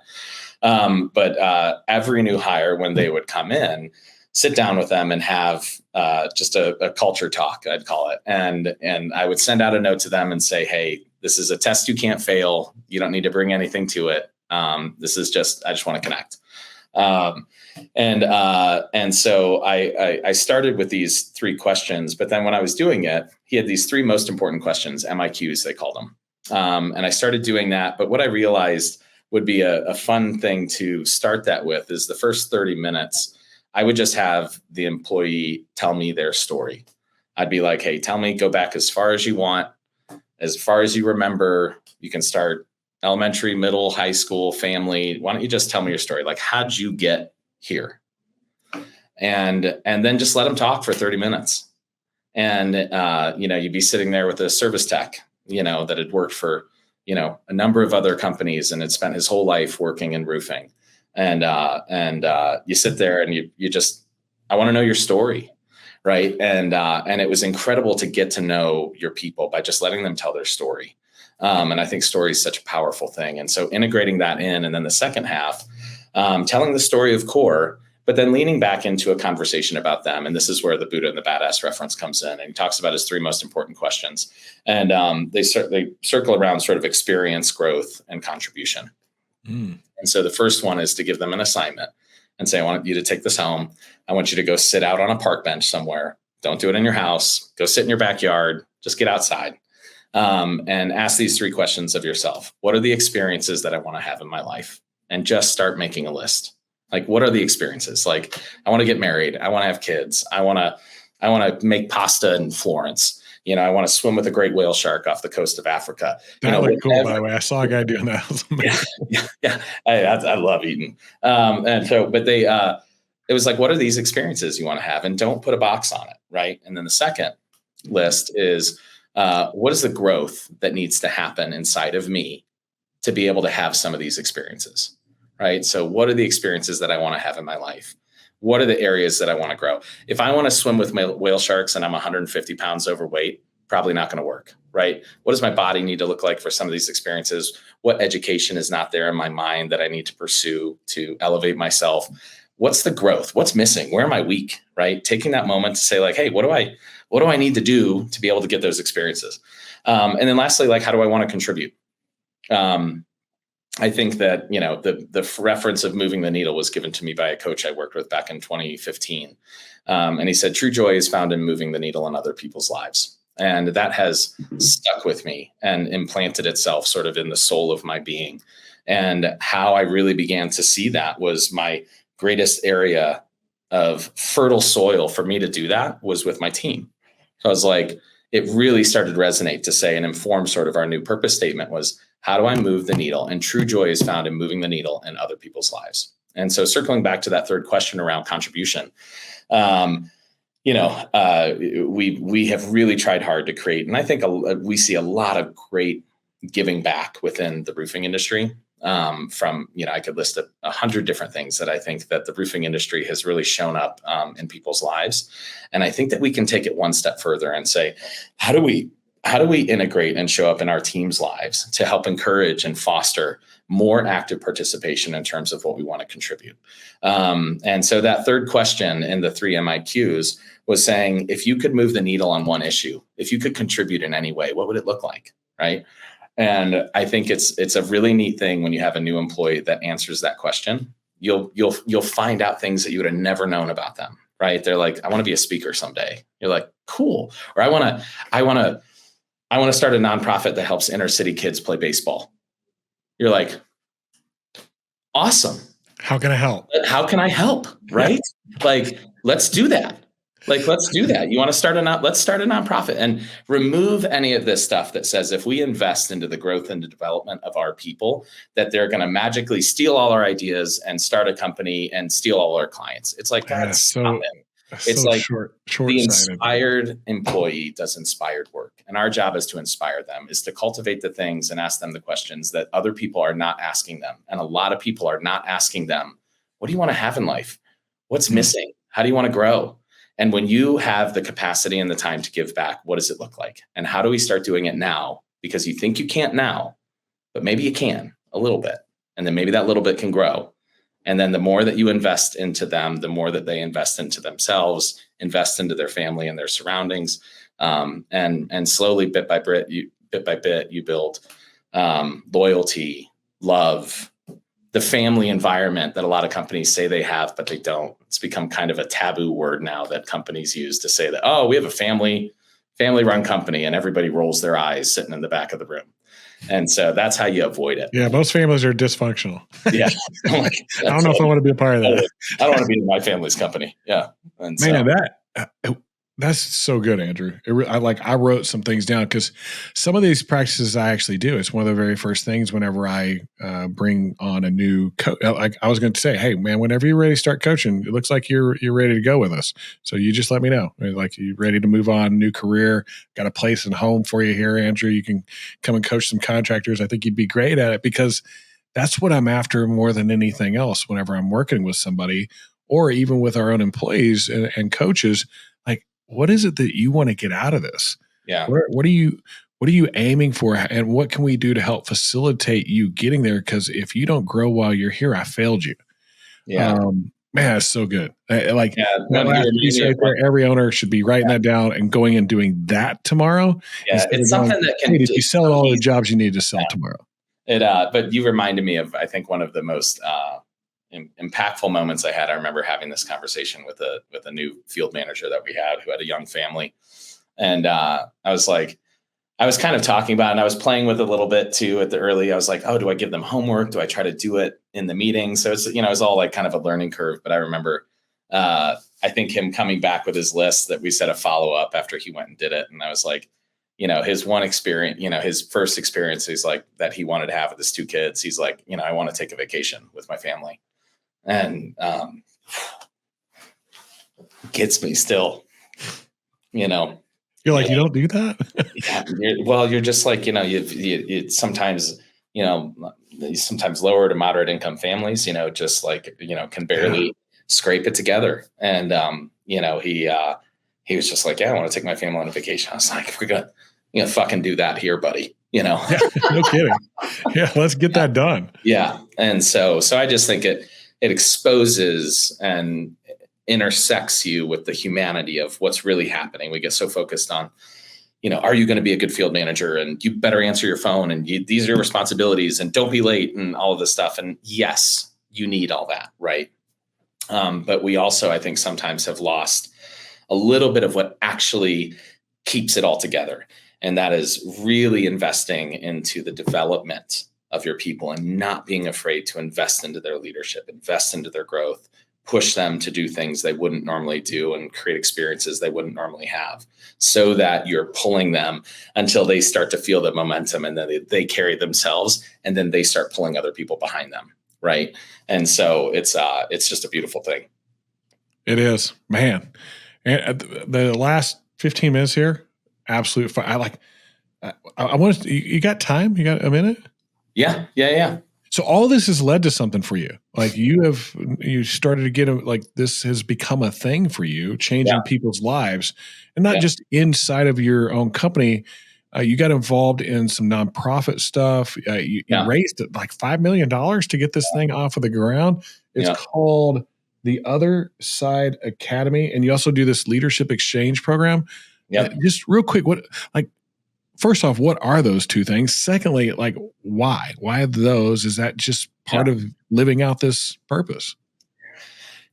But every new hire, when they would come in, sit down with them and have just a culture talk, I'd call it. And I would send out a note to them and say, hey, this is a test you can't fail. You don't need to bring anything to it. This is just, I just want to connect. And so I started with these 3 questions, but then when I was doing it, he had these 3 most important questions, MIQs, they called them. And I started doing that. But what I realized would be a fun thing to start that with is the first 30 minutes, I would just have the employee tell me their story. I'd be like, hey, tell me, go back as far as you want, as far as you remember. You can start elementary, middle, high school, family. Why don't you just tell me your story? Like, how'd you get here? And then just let them talk for 30 minutes. And, you'd be sitting there with a service tech, that had worked for, a number of other companies and had spent his whole life working in roofing. And you sit there and you just, I want to know your story. Right. And it was incredible to get to know your people by just letting them tell their story. And I think story is such a powerful thing. And so integrating that in, and then the second half, telling the story of core, but then leaning back into a conversation about them. And this is where the Buddha and the Badass reference comes in. And he talks about his 3 most important questions. And they circle around sort of experience, growth, and contribution. And so the first one is to give them an assignment and say, I want you to take this home. I want you to go sit out on a park bench somewhere. Don't do it in your house. Go sit in your backyard. Just get outside. And ask these 3 questions of yourself. What are the experiences that I want to have in my life? And just start making a list. Like, what are the experiences? Like, I want to get married. I want to have kids. I want to make pasta in Florence. I want to swim with a great whale shark off the coast of Africa. That looked cool, by the way. I saw a guy doing that. Yeah. I love eating. And so, but it was like, what are these experiences you want to have? And don't put a box on it. Right. And then the second list is, what is the growth that needs to happen inside of me to be able to have some of these experiences, right? So what are the experiences that I want to have in my life? What are the areas that I want to grow? If I want to swim with my whale sharks and I'm 150 pounds overweight, probably not going to work, right? What does my body need to look like for some of these experiences? What education is not there in my mind that I need to pursue to elevate myself? What's the growth? What's missing? Where am I weak, right? Taking that moment to say like, hey, what do I need to do to be able to get those experiences? And then lastly, like, how do I want to contribute? I think that, the reference of moving the needle was given to me by a coach I worked with back in 2015. And he said, true joy is found in moving the needle in other people's lives. And that has stuck with me and implanted itself sort of in the soul of my being. And how I really began to see that was my greatest area of fertile soil for me to do that was with my team. So I was like, it really started to resonate to say and inform sort of our new purpose statement was, how do I move the needle? And true joy is found in moving the needle in other people's lives. And so circling back to that third question around contribution, we have really tried hard to create, and I think we see a lot of great giving back within the roofing industry. I could list 100 different things that I think that the roofing industry has really shown up in people's lives. And I think that we can take it one step further and say, how do we integrate and show up in our teams' lives to help encourage and foster more active participation in terms of what we want to contribute? And so that third question in the 3 MIQs was saying, if you could move the needle on one issue, if you could contribute in any way, what would it look like? Right. And I think it's a really neat thing when you have a new employee that answers that question. You'll find out things that you would have never known about them. right? They're like, I want to be a speaker someday. You're like, cool. Or I want to start a nonprofit that helps inner city kids play baseball. You're like, awesome. How can I help? How can I help? Right? Like, let's do that. Let's do that. You want to let's start a nonprofit and remove any of this stuff that says if we invest into the growth and the development of our people, that they're going to magically steal all our ideas and start a company and steal all our clients. It's like, God, stop it. It's like the inspired employee does inspired work. And our job is to inspire them, is to cultivate the things and ask them the questions that other people are not asking them. And a lot of people are not asking them, what do you want to have in life? What's missing? How do you want to grow? And when you have the capacity and the time to give back, what does it look like? And how do we start doing it now? Because you think you can't now, but maybe you can a little bit. And then maybe that little bit can grow. And then the more that you invest into them, the more that they invest into themselves, invest into their family and their surroundings. And slowly, bit by bit, you build loyalty, love, the family environment that a lot of companies say they have, but they don't. It's become kind of a taboo word now that companies use to say that, oh, we have a family-run company, and everybody rolls their eyes sitting in the back of the room. And so that's how you avoid it. Yeah, most families are dysfunctional. Yeah. I don't know if I want to be a part of that. I don't want to be in my family's company. Yeah. And man, that's so good, Andrew. I wrote some things down because some of these practices I actually do. It's one of the very first things whenever I bring on a new coach. Like I was going to say, hey man, whenever you're ready to start coaching, it looks like you're ready to go with us. So you just let me know. Like you ready to move on, new career, got a place and home for you here, Andrew. You can come and coach some contractors. I think you'd be great at it because that's what I'm after more than anything else. Whenever I'm working with somebody, or even with our own employees and coaches. What is it that you want to get out of this? Yeah. What are you aiming for? And what can we do to help facilitate you getting there? Because if you don't grow while you're here, I failed you. Yeah. Man, it's so good. That last piece right there, every owner should be writing that down and going and doing that tomorrow. Yeah. It's something that can you sell all the jobs you need to sell tomorrow. But you reminded me of, I think, one of the most impactful moments I had. I remember having this conversation with a new field manager that we had who had a young family. And I was kind of talking about it, and I was playing with it a little bit too at the early. I was like, oh, do I give them homework? Do I try to do it in the meeting? So it's, it was all like kind of a learning curve. But I remember, I think him coming back with his list that we set a follow up after he went and did it. And I was like, his one experience, his first experience, he's like that he wanted to have with his two kids. He's like, I want to take a vacation with my family. And gets me still, You're like, you don't do that? Yeah, you're just like, you sometimes, sometimes lower to moderate income families, just like, can barely scrape it together. And, he was just like, yeah, I want to take my family on a vacation. I was like, we're going to fucking do that here, buddy. Yeah, no kidding. Yeah. Let's get that done. Yeah. And so I just think it exposes and intersects you with the humanity of what's really happening. We get so focused on, are you going to be a good field manager, and you better answer your phone, and these are your responsibilities, and don't be late, and all of this stuff. And yes, you need all that. Right. But we also, I think, sometimes have lost a little bit of what actually keeps it all together. And that is really investing into the development of your people and not being afraid to invest into their leadership, invest into their growth, push them to do things they wouldn't normally do and create experiences they wouldn't normally have, so that you're pulling them until they start to feel the momentum, and then they carry themselves, and then they start pulling other people behind them. Right. And so it's just a beautiful thing. It is, man. And the last 15 minutes here, absolute fun. I want to, you got time? You got a minute? Yeah. So all this has led to something for you. Like you started to get this has become a thing for you, changing people's lives, and not just inside of your own company. You got involved in some nonprofit stuff. You raised like $5 million to get this thing off of the ground. It's called the Other Side Academy. And you also do this leadership exchange program. Just real quick, first off, what are those two things? Secondly, why those? Is that just part of living out this purpose?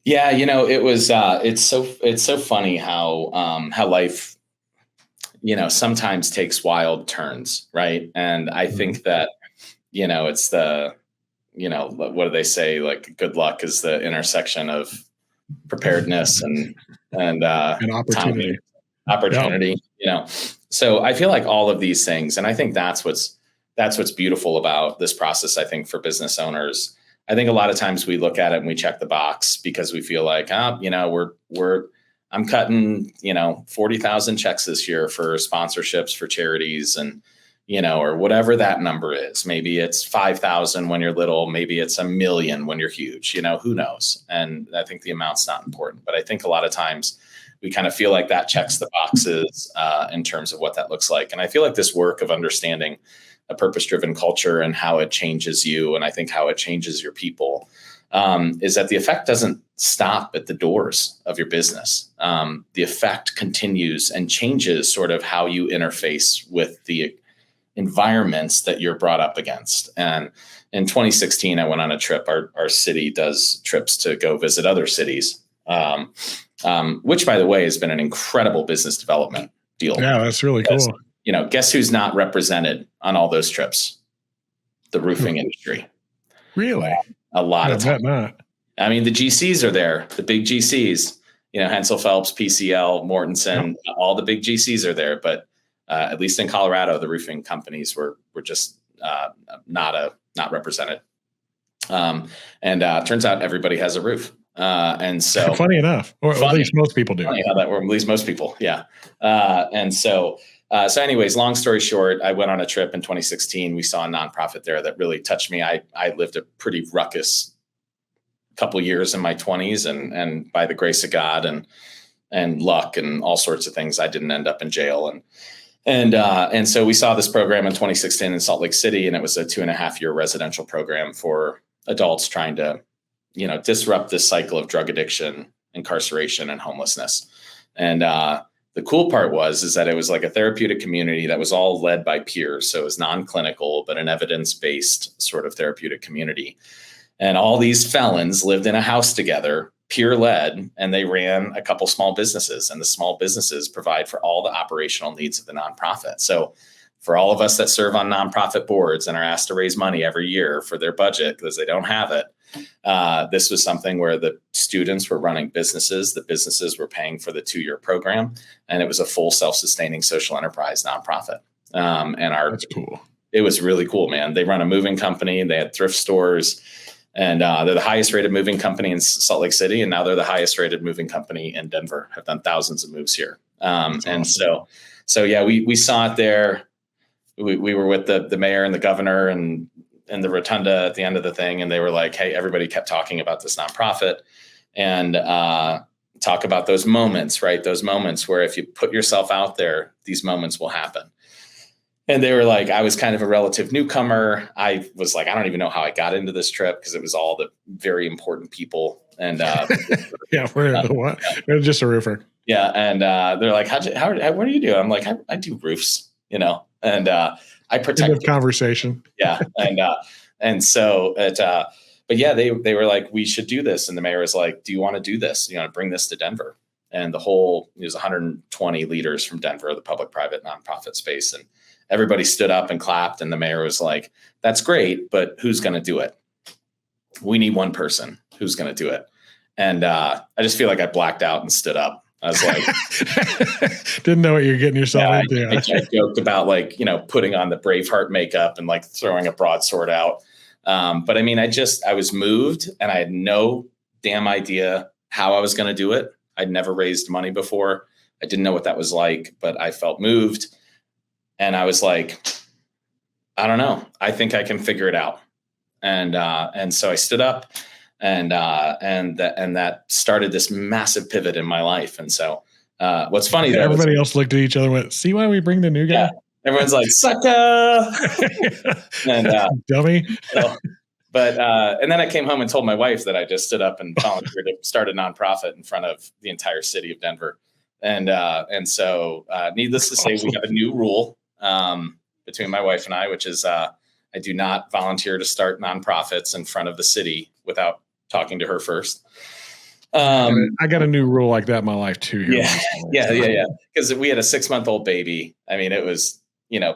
Yeah, it was it's so funny how life, sometimes takes wild turns, right? And I Mhm. think that, it's what do they say? Like good luck is the intersection of preparedness and An timing, opportunity. Yeah. opportunity, So I feel like all of these things, and I think that's what's beautiful about this process. I think for business owners, I think a lot of times we look at it and we check the box because we feel like, we're I'm cutting 40,000 checks this year for sponsorships for charities, and or whatever that number is. Maybe it's 5,000 when you're little, maybe it's 1 million when you're huge. Who knows? And I think the amount's not important, but I think a lot of times we kind of feel like that checks the boxes in terms of what that looks like. And I feel like this work of understanding a purpose-driven culture and how it changes you, and I think how it changes your people, is that the effect doesn't stop at the doors of your business. The effect continues and changes sort of how you interface with the environments that you're brought up against. And in 2016, I went on a trip. Our city does trips to go visit other cities, which, by the way, has been an incredible business development deal. Yeah, that's really Because, cool. guess who's not represented on all those trips? The roofing industry. Really? A lot I of time. bet not. I mean, the GCs are there, the big GCs, Hensel Phelps, PCL, Yep. Mortensen, all the big GCs are there. But at least in Colorado, the roofing companies were just not represented. And turns out everybody has a roof. And so Funny enough, or at funny, least most people do. funny how that works, at least most people. Yeah. And so anyways, long story short, I went on a trip in 2016. We saw a nonprofit there that really touched me. I lived a pretty ruckus couple years in my 20s, and by the grace of God and luck and all sorts of things, I didn't end up in jail. And so we saw this program in 2016 in Salt Lake City, and it was a 2.5-year residential program for adults trying to, disrupt this cycle of drug addiction, incarceration, and homelessness. And the cool part is that it was like a therapeutic community that was all led by peers. So it was non-clinical, but an evidence-based sort of therapeutic community. And all these felons lived in a house together, peer led, and they ran a couple small businesses. And the small businesses provide for all the operational needs of the nonprofit. So for all of us that serve on nonprofit boards and are asked to raise money every year for their budget because they don't have it, this was something where the students were running businesses, the businesses were paying for the 2-year program, and it was a full self-sustaining social enterprise nonprofit. That's cool. It was really cool, man. They run a moving company, they had thrift stores, and they're the highest rated moving company in Salt Lake City. And now they're the highest rated moving company in Denver, have done thousands of moves here. And awesome. so yeah, we saw it there. We were with the mayor and the governor and the rotunda at the end of the thing. And they were like, hey, everybody kept talking about this nonprofit and talk about those moments, right? Those moments where if you put yourself out there, these moments will happen. And they were like, I was kind of a relative newcomer. I was like, I don't even know how I got into this trip because it was all the very important people. And Yeah, we're the what? We're just a roofer. yeah, and they're like, what do you do? I'm like, I do roofs, and I protect End of conversation. yeah, and so but yeah, they were like, we should do this, and the mayor was like, do you want to do this? Bring this to Denver, and it was 120 leaders from Denver, the public-private nonprofit space, and everybody stood up and clapped, and the mayor was like, that's great, but who's going to do it? We need one person who's going to do it. And I just feel like I blacked out and stood up. I was like, didn't know what you're getting yourself into. I joked about putting on the Braveheart makeup and like throwing a broadsword out. But I mean, I was moved, and I had no damn idea how I was going to do it. I'd never raised money before. I didn't know what that was like, but I felt moved. And I was like, I don't know. I think I can figure it out. And so I stood up, and that started this massive pivot in my life. And so what's funny though, everybody else looked at each other and went, see why we bring the new guy? Yeah, everyone's like, sucker. And dummy. And then I came home and told my wife that I just stood up and volunteered to start a nonprofit in front of the entire city of Denver. And so needless to say, we have a new rule between my wife and I, which is I do not volunteer to start nonprofits in front of the city without talking to her first. I got a new rule like that in my life too. Here Yeah. Because we had a 6-month-old baby. I mean, it was,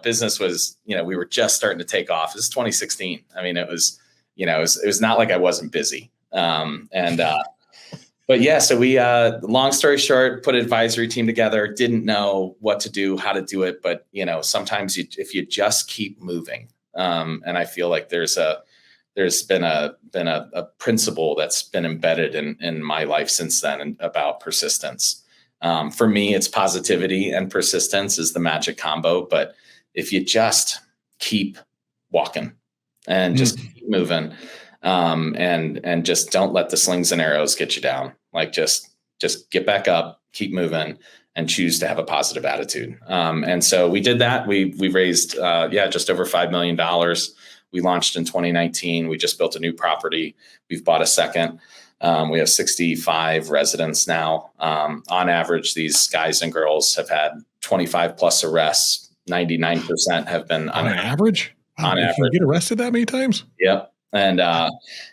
business was, we were just starting to take off. This is 2016. I mean, it was, it was not like I wasn't busy. But yeah, so we, long story short, put an advisory team together, didn't know what to do, how to do it. But, sometimes if you just keep moving, and I feel like there's been a principle that's been embedded in my life since then about persistence. For me, it's positivity and persistence is the magic combo. But if you just keep walking and just keep moving, and just don't let the slings and arrows get you down. Like just get back up, keep moving, and choose to have a positive attitude. And so we did that. We raised just over $5 million. We launched in 2019. We just built a new property. We've bought a second. We have 65 residents now. On average, these guys and girls have had 25 plus arrests. 99% have been on average. On average, you get arrested that many times? Yep. And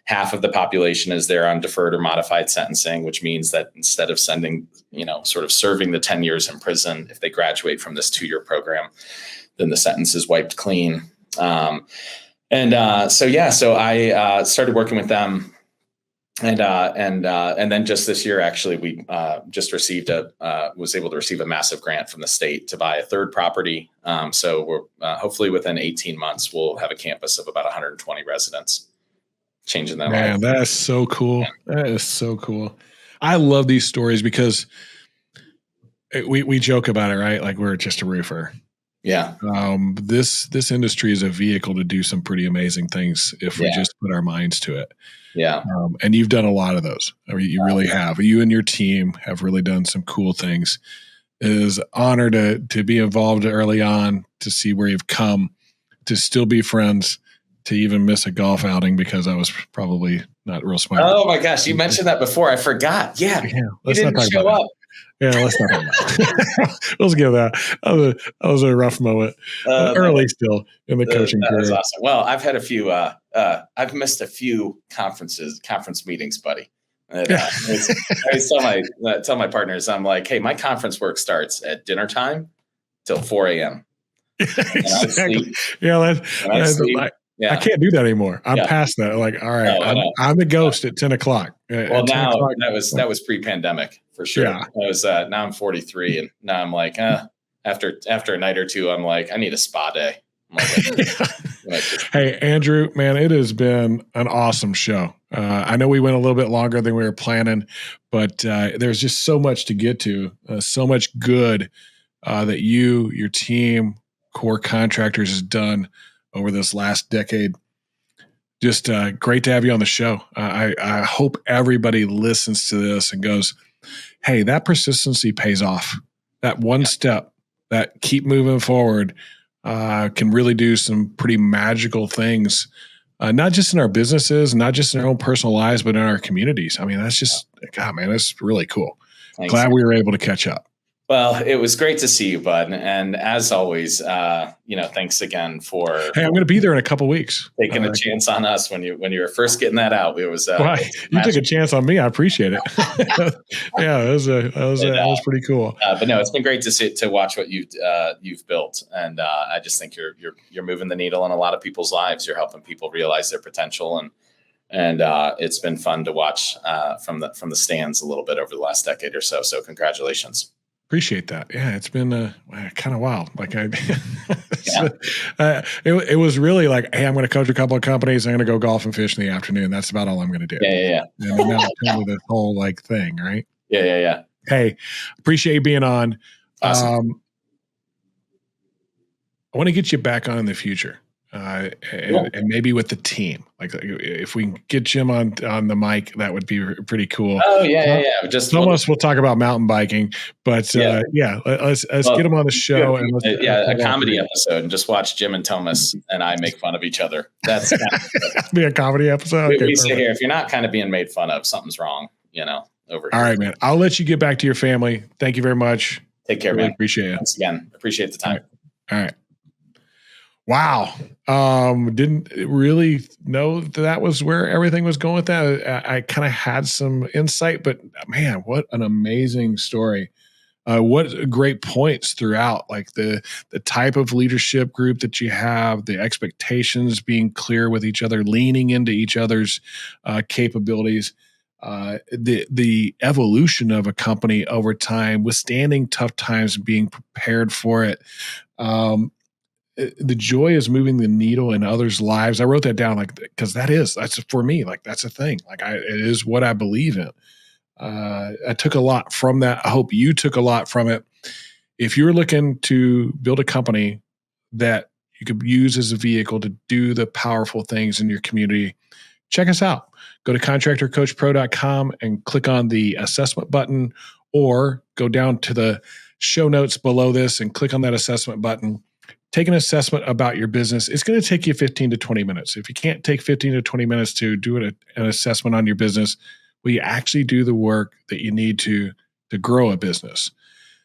half of the population is there on deferred or modified sentencing, which means that instead of sending, sort of serving the 10 years in prison, if they graduate from this 2-year program, then the sentence is wiped clean. So I started working with them. And then just this year, actually, we just was able to receive a massive grant from the state to buy a third property. So we're hopefully within 18 months, we'll have a campus of about 120 residents, changing their life. Man, that's so cool. Yeah. That is so cool. I love these stories because we joke about it, right? Like we're just a roofer. Yeah. This industry is a vehicle to do some pretty amazing things if we just put our minds to it. Yeah. And you've done a lot of those. I mean, you really have. You and your team have really done some cool things. It is an honor to be involved early on, to see where you've come, to still be friends, to even miss a golf outing because I was probably not real smart. Oh my gosh. You mentioned that before. I forgot. Yeah. You didn't show up. Yeah, let's not talk about that. Let's give that. That was a rough moment. Early still in the coaching career. That was awesome. Well, I've had a few. I've missed a few conference meetings, buddy. And, I always tell my partners, I'm like, hey, my conference work starts at dinner time till 4 a.m. Exactly. I can't do that anymore. I'm past that. Like, all right, I'm the ghost at 10 o'clock. Well, now that was pre-pandemic for sure. Yeah. I was now I'm 43, and now I'm like, after a night or two, I'm like, I need a spa day. Hey, Andrew, man, it has been an awesome show. I know we went a little bit longer than we were planning, but there's just so much to get to, so much good that your team, Core Contractors has done over this last decade. Just great to have you on the show. I hope everybody listens to this and goes, hey, that persistency pays off. That one step, that keep moving forward can really do some pretty magical things, not just in our businesses, not just in our own personal lives, but in our communities. I mean, that's just, God, man, that's really cool. Thanks. Glad we were able to catch up. Well, it was great to see you, bud. And as always, thanks again for. Hey, I'm going to be there in a couple of weeks. Taking a chance on us when you were first getting that out. It was. You took a chance on me. I appreciate it. Yeah, that was pretty cool. But no, it's been great to watch what you've built, and I just think you're moving the needle in a lot of people's lives. You're helping people realize their potential, and it's been fun to watch from the stands a little bit over the last decade or so. So congratulations. Appreciate that. Yeah, it's been kind of wild. Like it was really like, hey, I'm going to coach a couple of companies. I'm going to go golf and fish in the afternoon. That's about all I'm going to do. Yeah. And then now it's kind of this whole thing, right? Yeah. Hey, appreciate you being on. Awesome. I want to get you back on in the future. And maybe with the team, like if we can get Jim on the mic, that would be pretty cool. Oh yeah. Just almost we'll talk about mountain biking, but let's get him on the show and a comedy episode and just watch Jim and Thomas and I make fun of each other. That's be a comedy episode. We say here, if you're not kind of being made fun of, something's wrong. Over here. All right, man. I'll let you get back to your family. Thank you very much. Take care, man. Appreciate it. Once again, appreciate the time. All right. Wow. Didn't really know that was where everything was going with that. I kind of had some insight, but man, what an amazing story. What great points throughout, like the type of leadership group that you have, the expectations, being clear with each other, leaning into each other's capabilities, the evolution of a company over time, withstanding tough times, being prepared for it. Um, the joy is moving the needle in others' lives. I wrote that down, like, because that's for me, like that's a thing. Like it is what I believe in. I took a lot from that. I hope you took a lot from it. If you're looking to build a company that you could use as a vehicle to do the powerful things in your community, check us out. Go to contractorcoachpro.com and click on the assessment button, or go down to the show notes below this and click on that assessment button. Take an assessment about your business. It's going to take you 15 to 20 minutes. If you can't take 15 to 20 minutes to do an assessment on your business, will you actually do the work that you need to grow a business?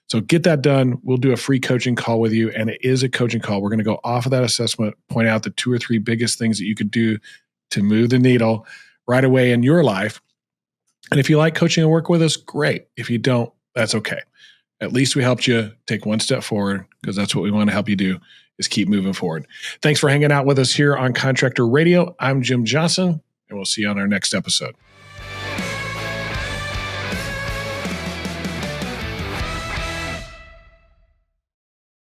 So get that done. We'll do a free coaching call with you, and it is a coaching call. We're going to go off of that assessment, point out the 2 or 3 biggest things that you could do to move the needle right away in your life. And if you like coaching and work with us, great. If you don't, that's okay. At least we helped you take one step forward, because that's what we want to help you do, is keep moving forward. Thanks for hanging out with us here on Contractor Radio. I'm Jim Johnson, and we'll see you on our next episode.